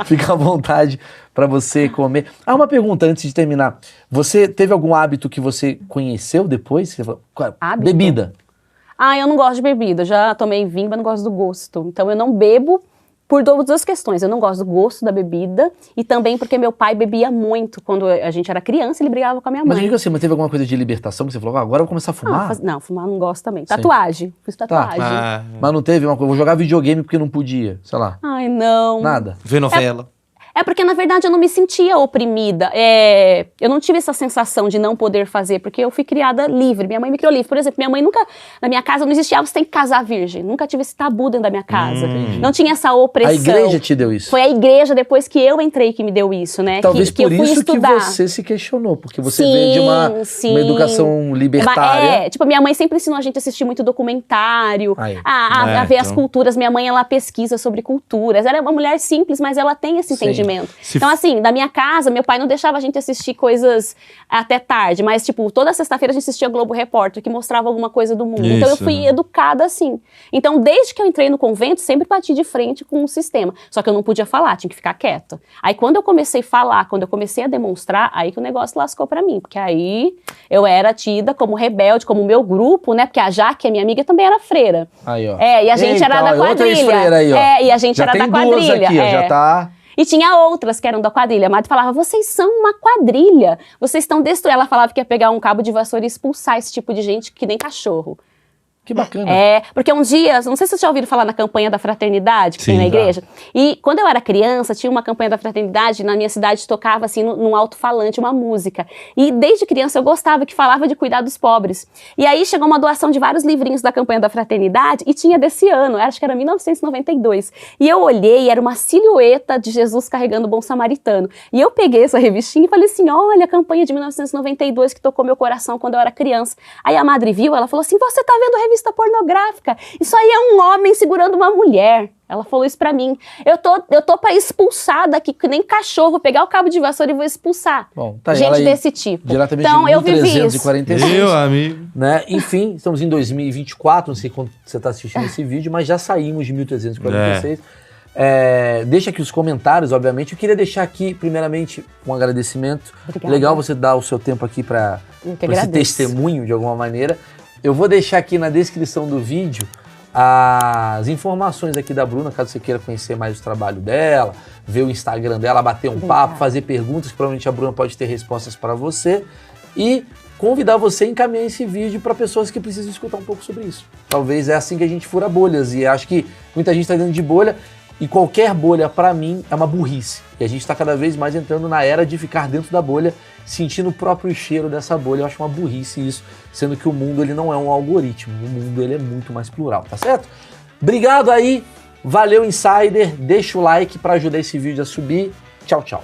Fica à vontade para você comer. Uma pergunta antes de terminar. Você teve algum hábito que você conheceu depois? Você falou, Hábito? bebida. Eu não gosto de bebida, já tomei vinho, mas não gosto do gosto. Então eu não bebo por duas questões. Eu não gosto do gosto da bebida e também porque meu pai bebia muito. Quando a gente era criança, ele brigava com a minha Mas eu mãe. digo assim, mas teve alguma coisa de libertação que você falou, agora eu vou começar a fumar? Não, fumar não gosto também. Tatuagem, fiz tatuagem. Mas não teve uma coisa, vou jogar videogame porque não podia, sei lá. Ai, não. Nada. Ver novela. É porque, na verdade, eu não me sentia oprimida. Eu não tive essa sensação de não poder fazer, porque eu fui criada livre. Minha mãe me criou livre. Por exemplo, minha mãe nunca... Na minha casa não existia, você tem que casar virgem. Nunca tive esse tabu dentro da minha casa. Não tinha essa opressão. A igreja te deu isso? Foi a igreja, depois que eu entrei, que me deu isso, né? Talvez que por eu fui isso estudar. que você se questionou, porque você veio de uma educação libertária. Tipo, minha mãe sempre ensinou a gente a assistir muito documentário, Aí. a ver as então. culturas. Minha mãe, ela pesquisa sobre culturas. Ela é uma mulher simples, mas ela tem esse entendimento. Então, assim, da minha casa, meu pai não deixava a gente assistir coisas até tarde, mas, tipo, toda sexta-feira a gente assistia Globo Repórter, que mostrava alguma coisa do mundo. Então, eu fui educada assim. Então, desde que eu entrei no convento, sempre bati de frente com o sistema. Só que eu não podia falar, tinha que ficar quieta. Aí, quando eu comecei a falar, quando eu comecei a demonstrar, aí que o negócio lascou pra mim. Porque aí eu era tida como rebelde, como o meu grupo, né? Porque a Jaque, a minha amiga, também era freira. Aí, ó. E a gente era da outra quadrilha. ex-freira aí, ó. E a gente já era tem da duas quadrilha. aqui, ó, já tá... E tinha outras que eram da quadrilha. A Madre falava, vocês são uma quadrilha. Vocês estão destruindo. Ela falava que ia pegar um cabo de vassoura e expulsar esse tipo de gente que nem cachorro. Que bacana. Porque um dia, não sei se vocês já ouviram falar na campanha da fraternidade que tem na igreja. E quando eu era criança, tinha uma campanha da fraternidade, na minha cidade tocava assim num alto-falante uma música. E desde criança eu gostava, que falava de cuidar dos pobres. E aí chegou uma doação de vários livrinhos da campanha da fraternidade e tinha desse ano, acho que era 1992. E eu olhei, era uma silhueta de Jesus carregando o bom samaritano. E eu peguei essa revistinha e falei assim, olha a campanha de 1992 que tocou meu coração quando eu era criança. Aí a Madre viu, ela falou assim, você tá vendo revista pornográfica? Isso aí é um homem segurando uma mulher. Ela falou isso pra mim. Eu tô pra expulsar daqui, que nem cachorro, vou pegar o cabo de vassoura e vou expulsar. Bom, tá aí, gente desse tipo. Diretamente então, de eu vivi isso. 1346. Meu amigo. Né? Enfim, estamos em 2024, não sei quando você está assistindo esse vídeo, mas já saímos de 1346. Deixa aqui os comentários, obviamente. Eu queria deixar aqui, primeiramente, um agradecimento. Obrigada. Legal você dar o seu tempo aqui para esse testemunho, de alguma maneira. Eu vou deixar aqui na descrição do vídeo as informações aqui da Bruna, caso você queira conhecer mais o trabalho dela, ver o Instagram dela, bater um papo, fazer perguntas, provavelmente a Bruna pode ter respostas para você, e convidar você a encaminhar esse vídeo para pessoas que precisam escutar um pouco sobre isso. Talvez é assim que a gente fura bolhas, e acho que muita gente está dentro de bolha, e qualquer bolha, para mim, é uma burrice. E a gente está cada vez mais entrando na era de ficar dentro da bolha, sentindo o próprio cheiro dessa bolha. Eu acho uma burrice isso, sendo que o mundo ele não é um algoritmo, o mundo ele é muito mais plural, tá certo? Obrigado aí, valeu Insider, deixa o like para ajudar esse vídeo a subir. Tchau, tchau.